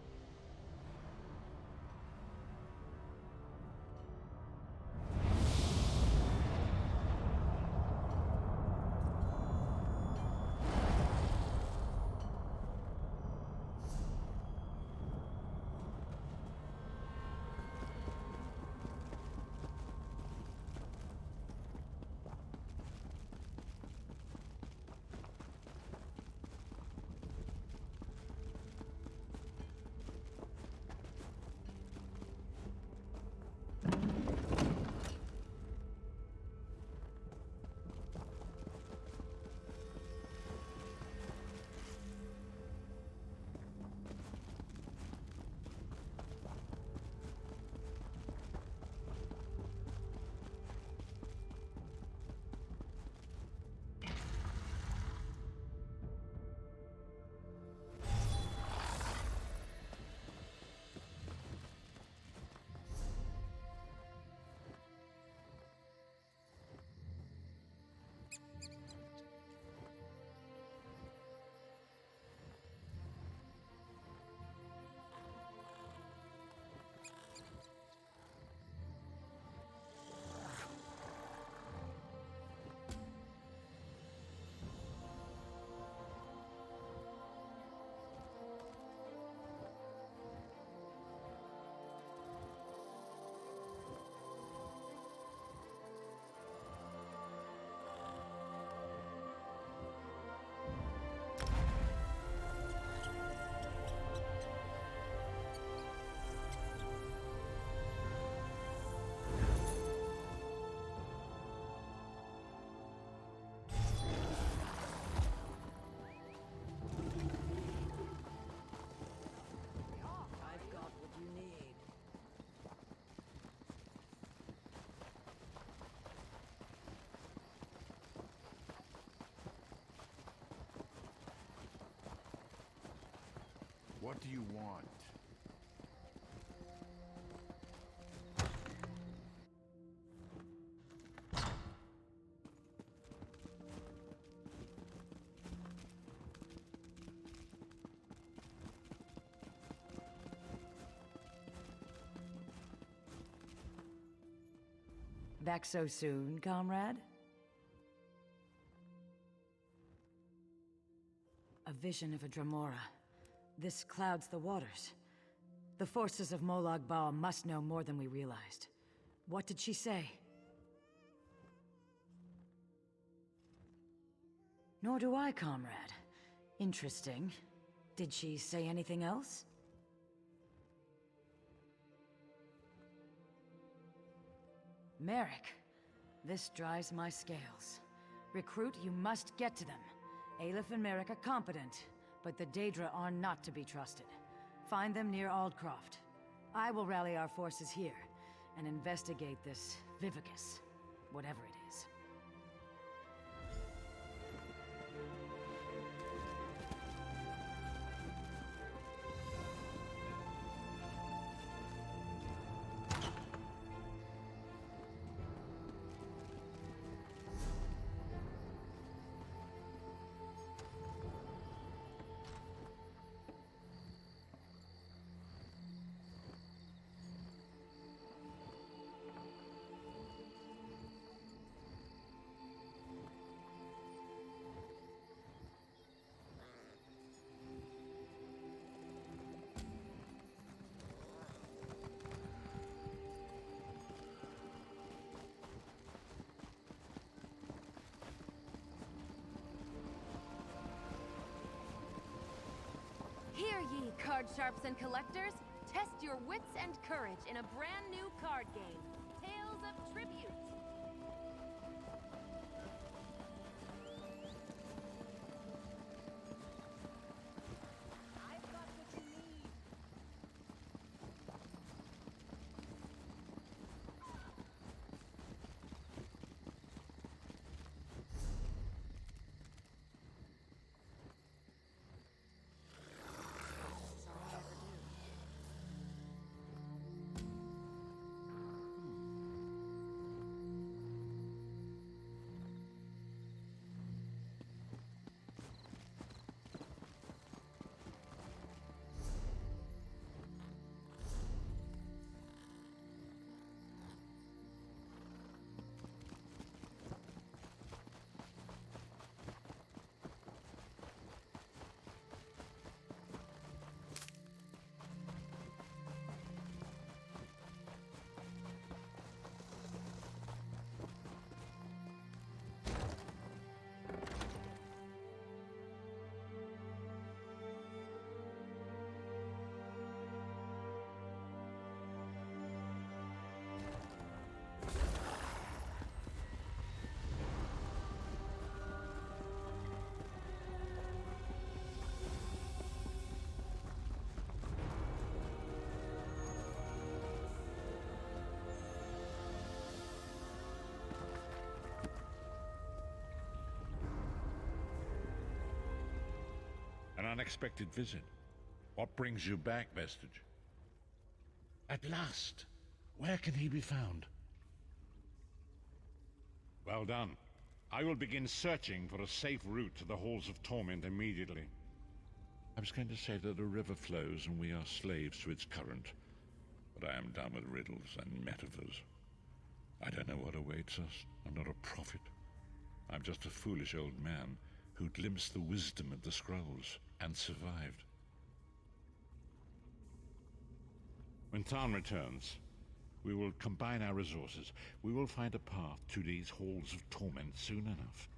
do you want? Back so soon, comrade? A vision of a Dremora. This clouds the waters. The forces of Molag Bal must know more than we realized. What did she say? Nor do I, comrade. Interesting. Did she say anything else? Merrick, this drives my scales. Recruit, you must get to them. Aleph and Merrick are competent, but the Daedra are not to be trusted. Find them near Aldcroft. I will rally our forces here and investigate this Vivicus, whatever it is. Hear ye, card sharps and collectors! Test your wits and courage in a brand new card game, Tales of Tribute! I've got what you need! An unexpected visit. What brings you back, Vestige? At last! Where can he be found? Well done. I will begin searching for a safe route to the Halls of Torment immediately. I was going to say that a river flows and we are slaves to its current, but I am done with riddles and metaphors. I don't know what awaits us. I'm not a prophet. I'm just a foolish old man who glimpsed the wisdom of the scrolls and survived. When Tarn returns, we will combine our resources. We will find a path to these Halls of Torment soon enough.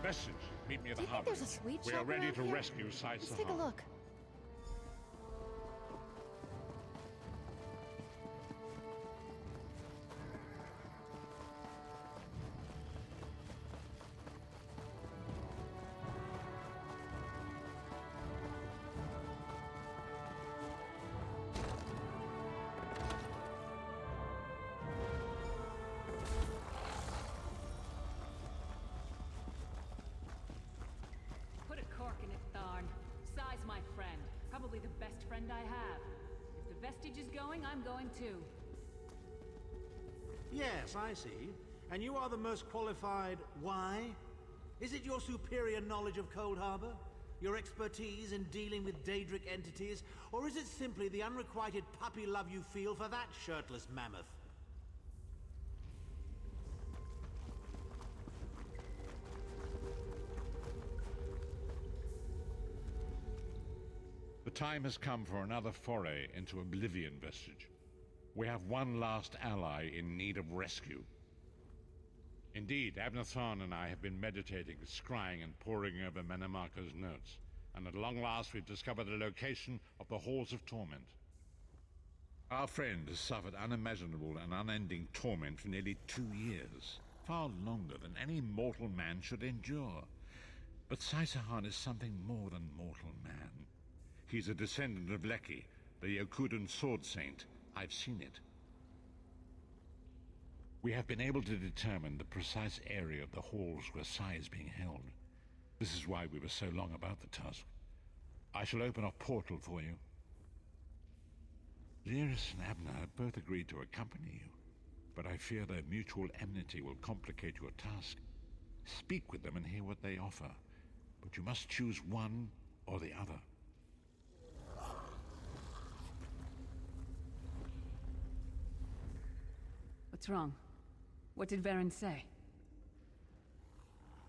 Vestige, meet me at Do the you think harbor. there's a sweet We shop are ready around to here? rescue Sai Let's take a Sahan. look. Put a cork in it, Tharn. Sai's my friend. Probably the best friend I have. If the Vestige is going, I'm going too. Yes, I see. And you are the most qualified. Why? Is it your superior knowledge of Cold Harbor? Your expertise in dealing with Daedric entities? Or is it simply the unrequited puppy love you feel for that shirtless mammoth? The time has come for another foray into Oblivion, Vestige. We have one last ally in need of rescue. Indeed, Abnur Tharn and I have been meditating, scrying, and poring over Mannimarco's notes, and at long last we've discovered the location of the Halls of Torment. Our friend has suffered unimaginable and unending torment for nearly 2 years, far longer than any mortal man should endure. But Sai Sahan is something more than mortal man. He's a descendant of Leki, the Yokudan sword saint. I've seen it. We have been able to determine the precise area of the halls where Sai is being held. This is why we were so long about the task. I shall open a portal for you. Lyris and Abnur have both agreed to accompany you, but I fear their mutual enmity will complicate your task. Speak with them and hear what they offer, but you must choose one or the other. What's wrong? What did Varen say?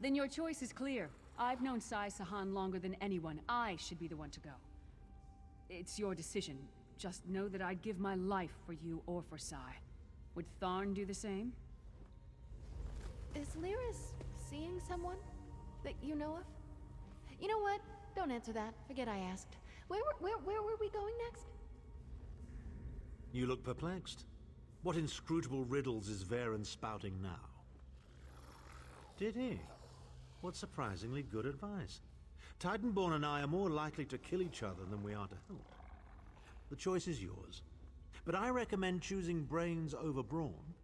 Then your choice is clear. I've known Sai Sahan longer than anyone. I should be the one to go. It's your decision. Just know that I'd give my life for you or for Sai. Would Tharn do the same? Is Lyris seeing someone that you know of? You know what? Don't answer that. Forget I asked. Where were we going next? You look perplexed. What inscrutable riddles is Varen spouting now? Did he? What surprisingly good advice. Titanborn and I are more likely to kill each other than we are to help. The choice is yours. But I recommend choosing brains over brawn.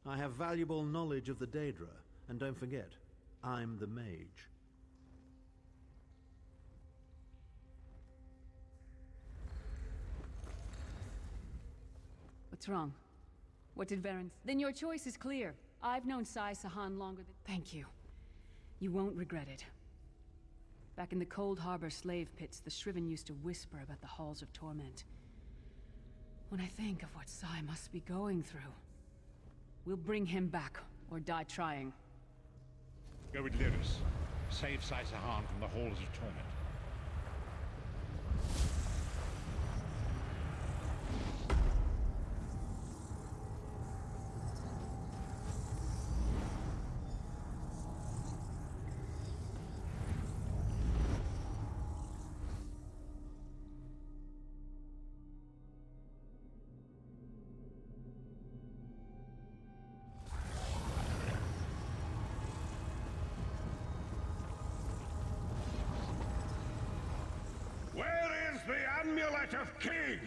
I have valuable knowledge of the Daedra, and don't forget, I'm the mage. What's wrong? What did Varen... Then your choice is clear. I've known Sai Sahan longer than... Thank you. You won't regret it. Back in the Cold Harbor slave pits, the Shriven used to whisper about the Halls of Torment. When I think of what Sai must be going through, we'll bring him back, or die trying. Go with Lyris. Save Sai Sahan from the Halls of Torment. Where is the Amulet of Kings?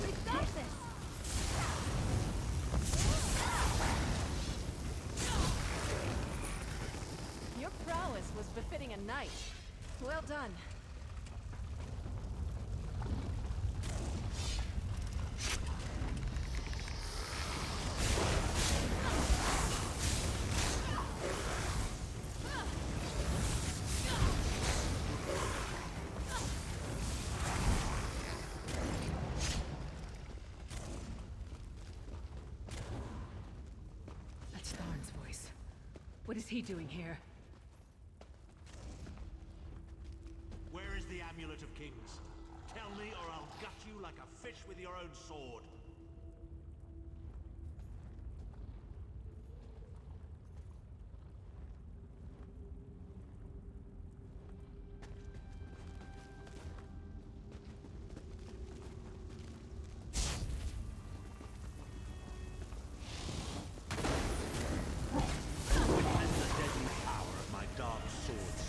We've got this! Your prowess was befitting a knight. Well done. What is he doing here? Where is the Amulet of Kings? Tell me, or I'll gut you like a fish with your own sword. Witness the deadly power of my dark swords.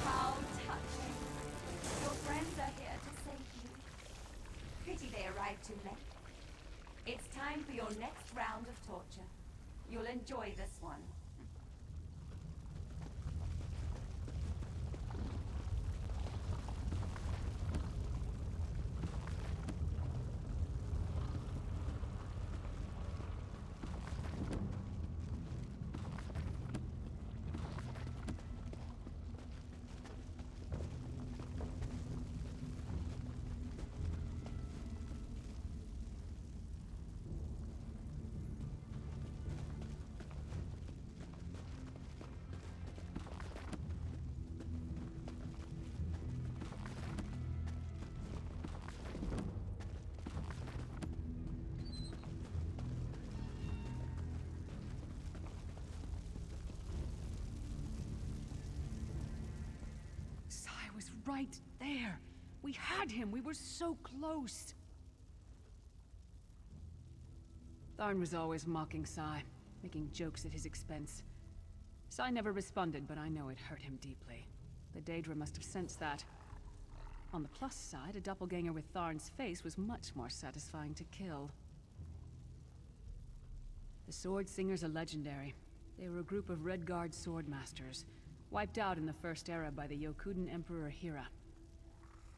How touching. Your friends are here to save you. Pity they arrived too late. It's time for your next round of torture. You'll enjoy this one. Sai was right there. We had him. We were so close. Tharn was always mocking Sai, making jokes at his expense. Sai never responded, but I know it hurt him deeply. The Daedra must have sensed that. On the plus side, a doppelganger with Tharn's face was much more satisfying to kill. The Sword Singers are legendary. They were a group of Redguard swordmasters, wiped out in the First Era by the Yokudan Emperor Hira.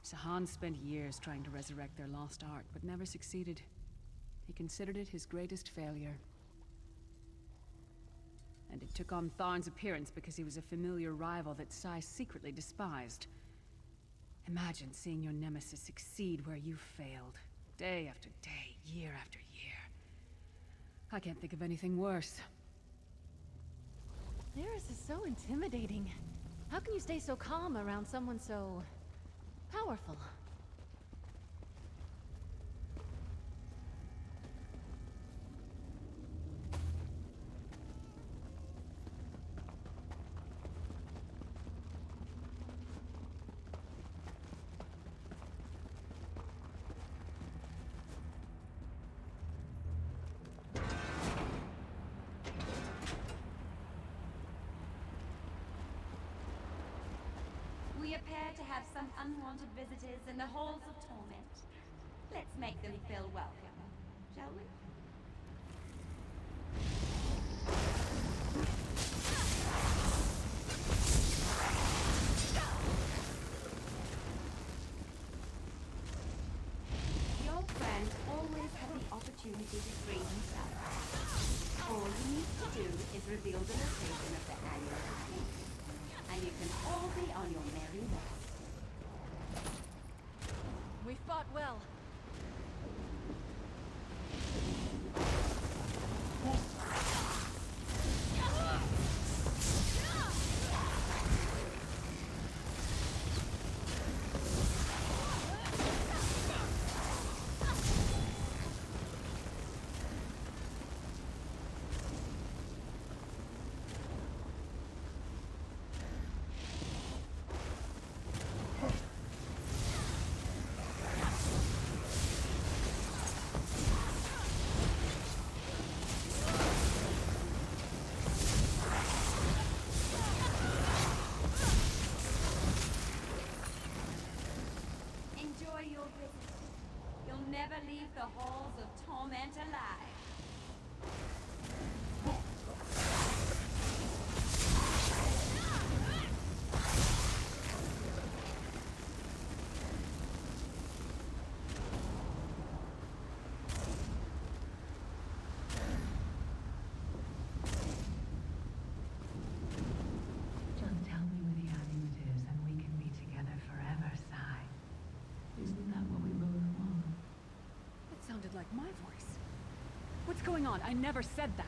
Sahan spent years trying to resurrect their lost art, but never succeeded. He considered it his greatest failure. And it took on Tharn's appearance because he was a familiar rival that Sai secretly despised. Imagine seeing your nemesis succeed where you failed. Day after day, year after year. I can't think of anything worse. Lyris is so intimidating. How can you stay so calm around someone so powerful? We appear to have some unwanted visitors in the halls of torment. Let's make them feel welcome, shall we? Your friend always has the opportunity to free himself. All you need to do is reveal the location of the amulet, and you can all be on your merry way. We fought well. Enjoy your visit. You'll never leave the halls of torment alive. going on? I never said that.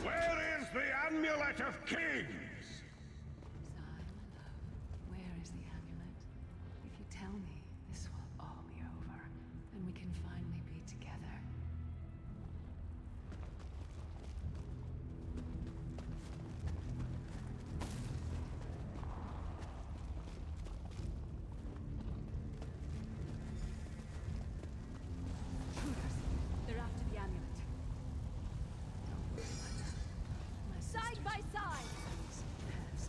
Where is the Amulet of Kings? Where is the amulet? If you tell me, this will all be over, and we can finally be together. They're after the amulet. Side by side!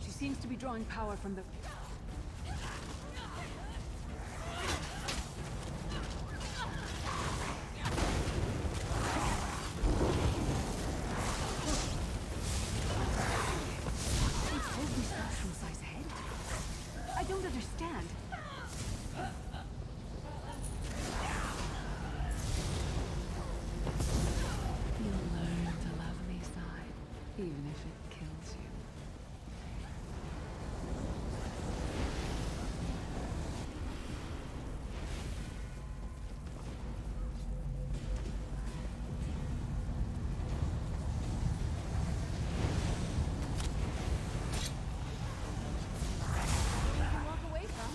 She seems to be drawing power from the... She told me stuff from size ahead. I don't understand. You'll learn to love me, Sai, even if it kills you. Walk away from.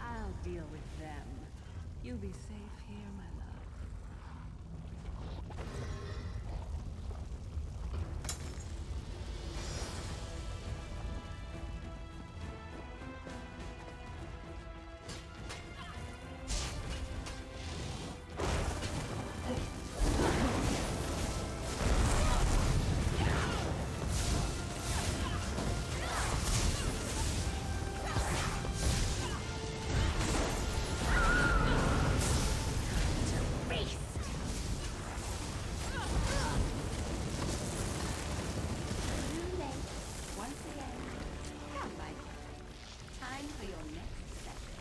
I'll deal with them. You'll be safe here, my love. Too late. Once again. Come, Michael. Time for your next session.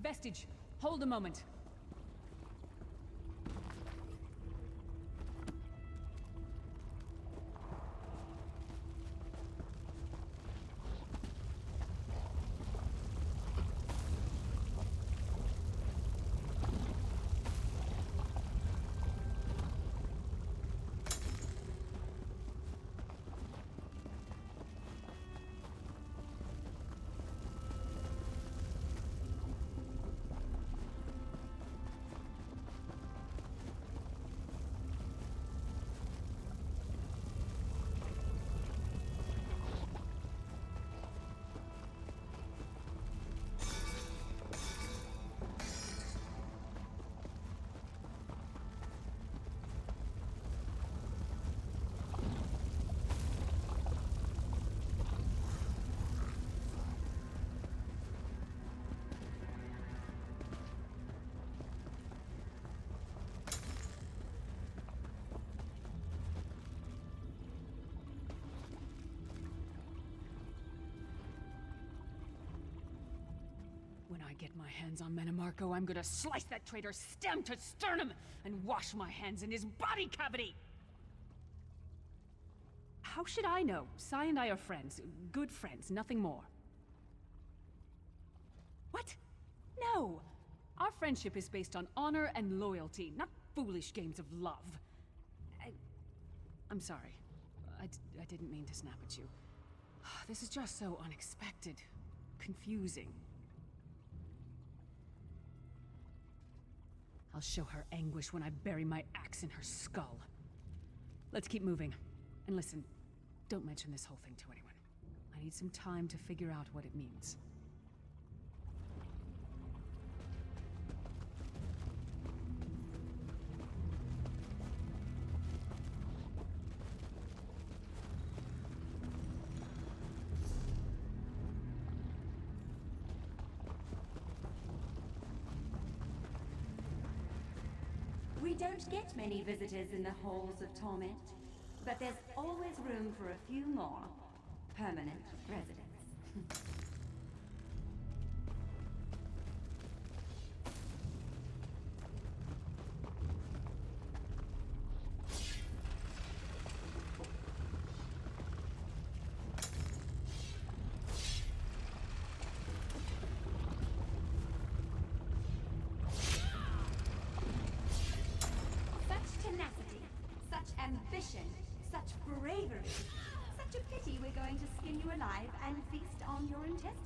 Vestige, hold a moment. When I get my hands on Menomarco, I'm gonna slice that traitor stem to sternum and wash my hands in his body cavity! How should I know? Sai and I are friends. Good friends, nothing more. What? No! Our friendship is based on honor and loyalty, not foolish games of love. I'm sorry. I didn't mean to snap at you. This is just so unexpected. Confusing. I'll show her anguish when I bury my axe in her skull. Let's keep moving. And listen, don't mention this whole thing to anyone. I need some time to figure out what it means. We don't get many visitors in the Halls of Torment, but there's always room for a few more permanent residents. Ambition, such bravery. Such a pity we're going to skin you alive and feast on your intestines.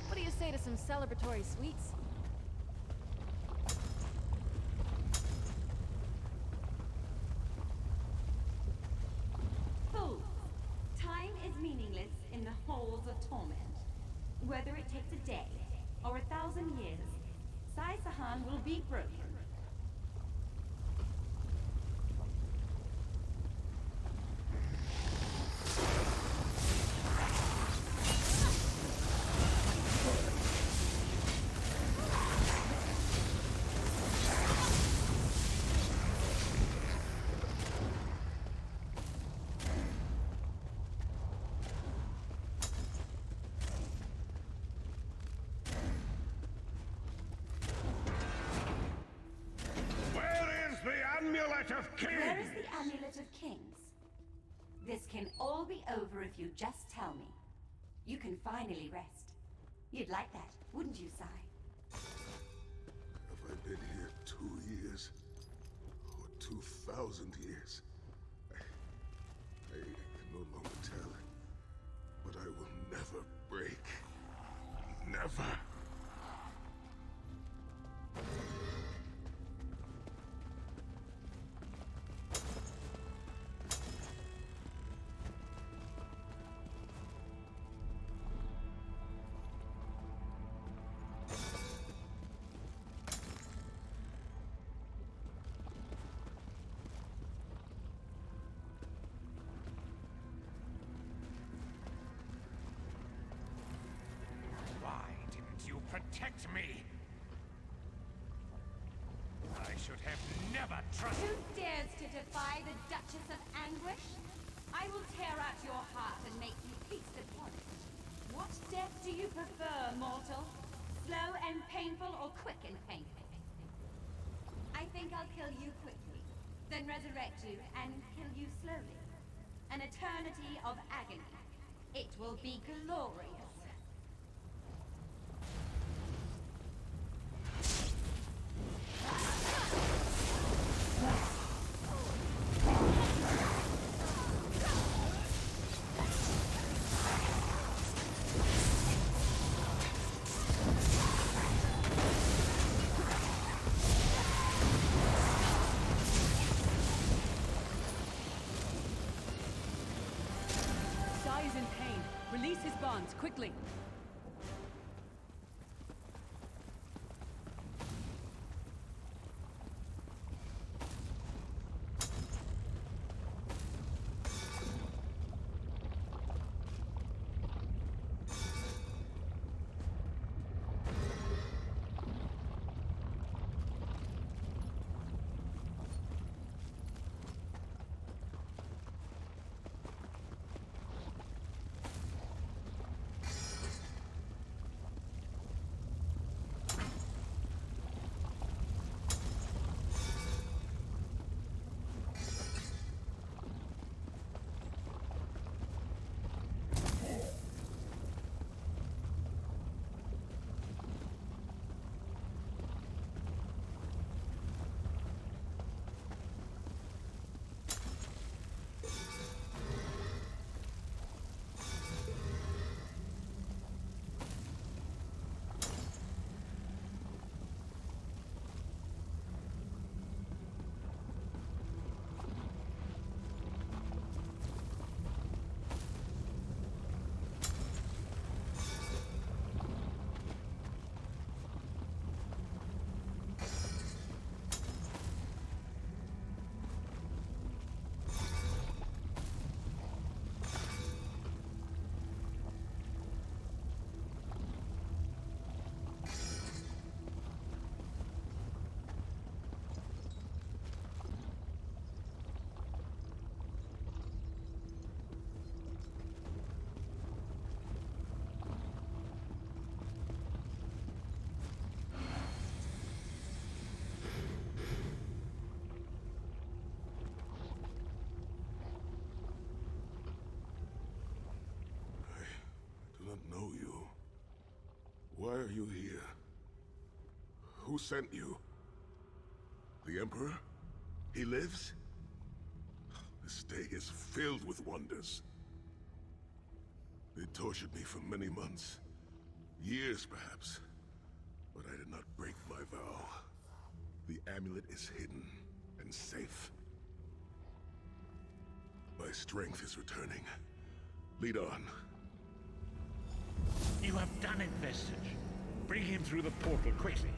What do you say to some celebratory sweets? Meaningless in the Halls of Torment. Whether it takes a day or 1,000 years, Sai Sahan will be broken. Where is the Amulet of Kings? This can all be over if you just tell me. You can finally rest. You'd like that, wouldn't you, Sai? Have I been here 2 years? Or 2,000 years? I can no longer tell. But I will never break. Never! Protect me! I should have never trusted— Who dares to defy the Duchess of Anguish? I will tear out your heart and make you feast upon it. What death do you prefer, mortal? Slow and painful or quick and painful? I think I'll kill you quickly, then resurrect you and kill you slowly. An eternity of agony. It will be glorious. Sai is in pain. Release his bonds, quickly. Who sent you? The Emperor? He lives? This day is filled with wonders. They tortured me for many months. Years, perhaps. But I did not break my vow. The amulet is hidden and safe. My strength is returning. Lead on. You have done it, Vestige. Bring him through the portal quickly.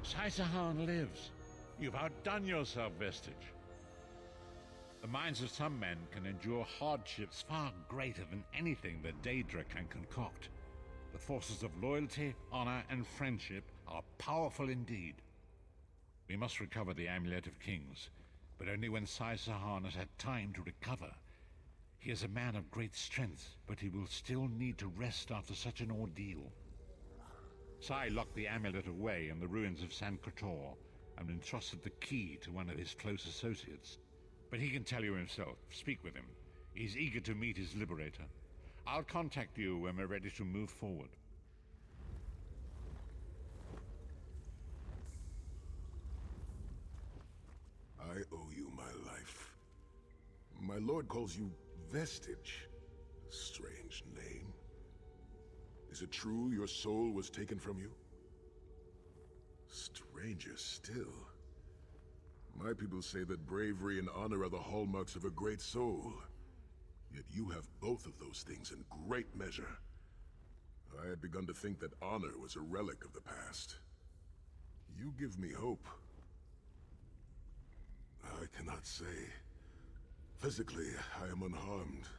Saisahan lives. You've outdone yourself, Vestige. The minds of some men can endure hardships far greater than anything that Daedra can concoct. The forces of loyalty, honor, and friendship are powerful indeed. We must recover the Amulet of Kings, but only when Saisahan has had time to recover. He is a man of great strength, but he will still need to rest after such an ordeal. Sai locked the amulet away in the ruins of San Kotor and entrusted the key to one of his close associates. But he can tell you himself. Speak with him. He's eager to meet his liberator. I'll contact you when we're ready to move forward. I owe you my life. My lord calls you Vestige. Strange name. Is it true your soul was taken from you? Stranger still. My people say that bravery and honor are the hallmarks of a great soul. Yet you have both of those things in great measure. I had begun to think that honor was a relic of the past. You give me hope. I cannot say. Physically, I am unharmed.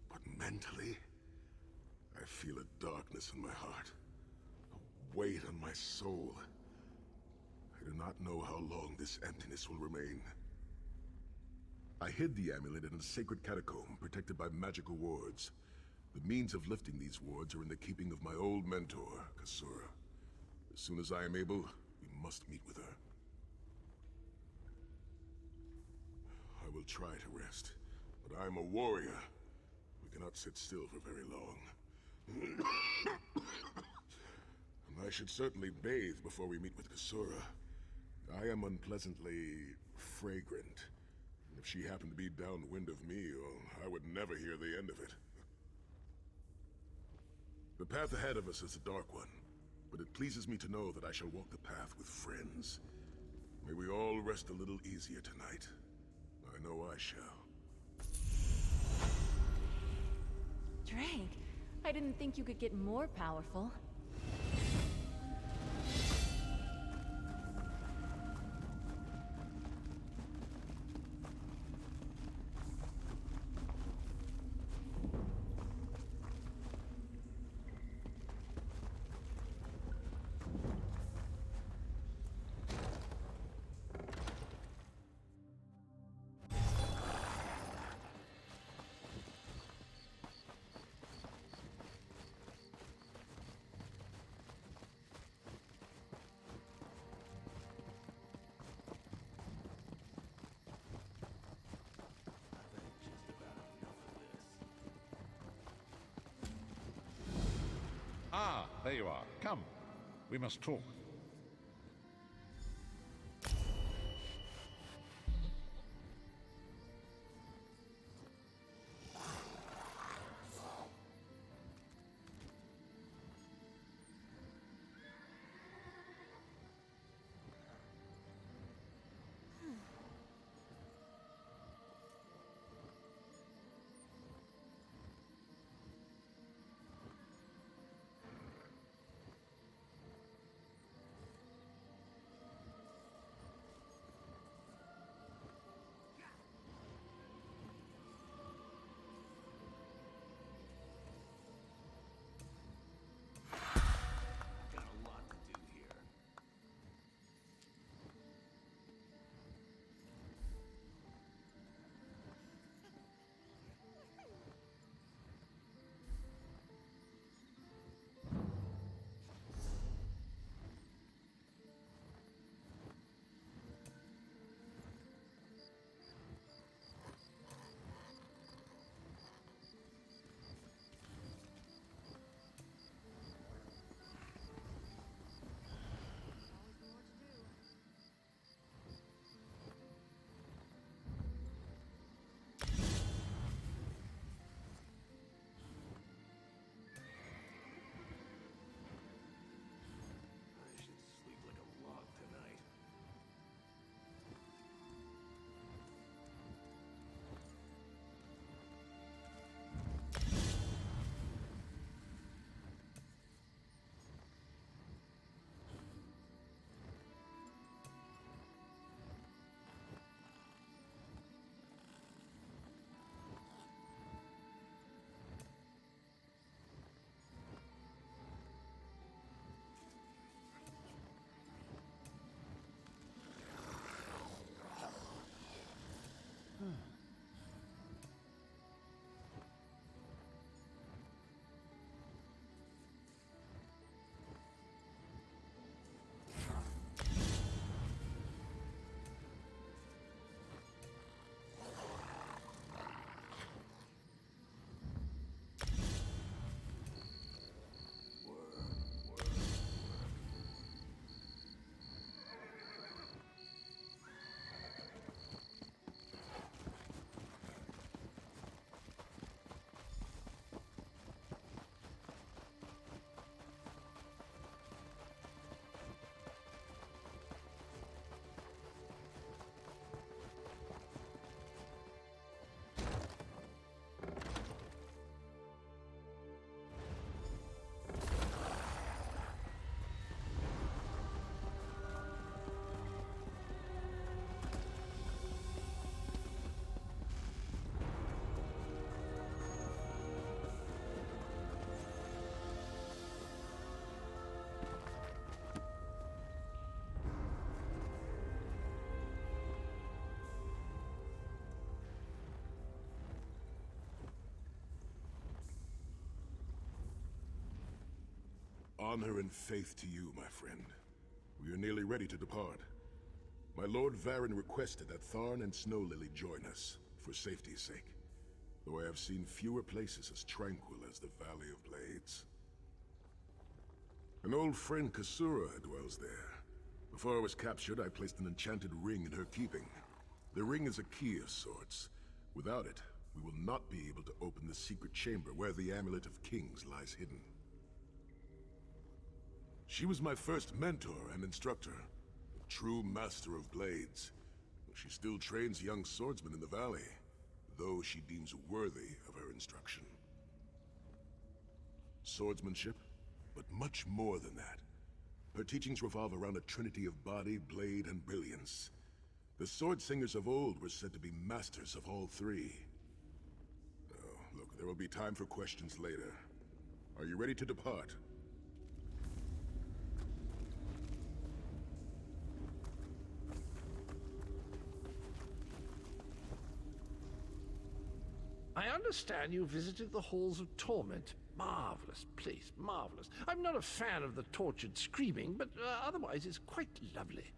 But mentally, I feel a darkness in my heart. A weight on my soul. I do not know how long this emptiness will remain. I hid the amulet in a sacred catacomb protected by magical wards. The means of lifting these wards are in the keeping of my old mentor, Kasura. As soon as I am able, we must meet with her. I will try to rest, but I am a warrior. We cannot sit still for very long. I should certainly bathe before we meet with Kasura. I am unpleasantly fragrant. If she happened to be downwind of me, well, I would never hear the end of it. The path ahead of us is a dark one, but it pleases me to know that I shall walk the path with friends. May we all rest a little easier tonight. I know I shall. Drake, I didn't think you could get more powerful. Ah, there you are. Come. We must talk. Honor and faith to you, my friend. We are nearly ready to depart. My Lord Varen requested that Tharn and Snowlily join us, for safety's sake. Though I have seen fewer places as tranquil as the Valley of Blades. An old friend, Kasura, dwells there. Before I was captured, I placed an enchanted ring in her keeping. The ring is a key of sorts. Without it, we will not be able to open the secret chamber where the Amulet of Kings lies hidden. She was my first mentor and instructor, a true master of blades. She still trains young swordsmen in the valley, though she deems worthy of her instruction. Swordsmanship, but much more than that. Her teachings revolve around a trinity of body, blade, and brilliance. The sword singers of old were said to be masters of all three. Oh, look, there will be time for questions later. Are you ready to depart? I understand you visited the Halls of Torment. Marvelous place, marvelous. I'm not a fan of the tortured screaming, but otherwise it's quite lovely.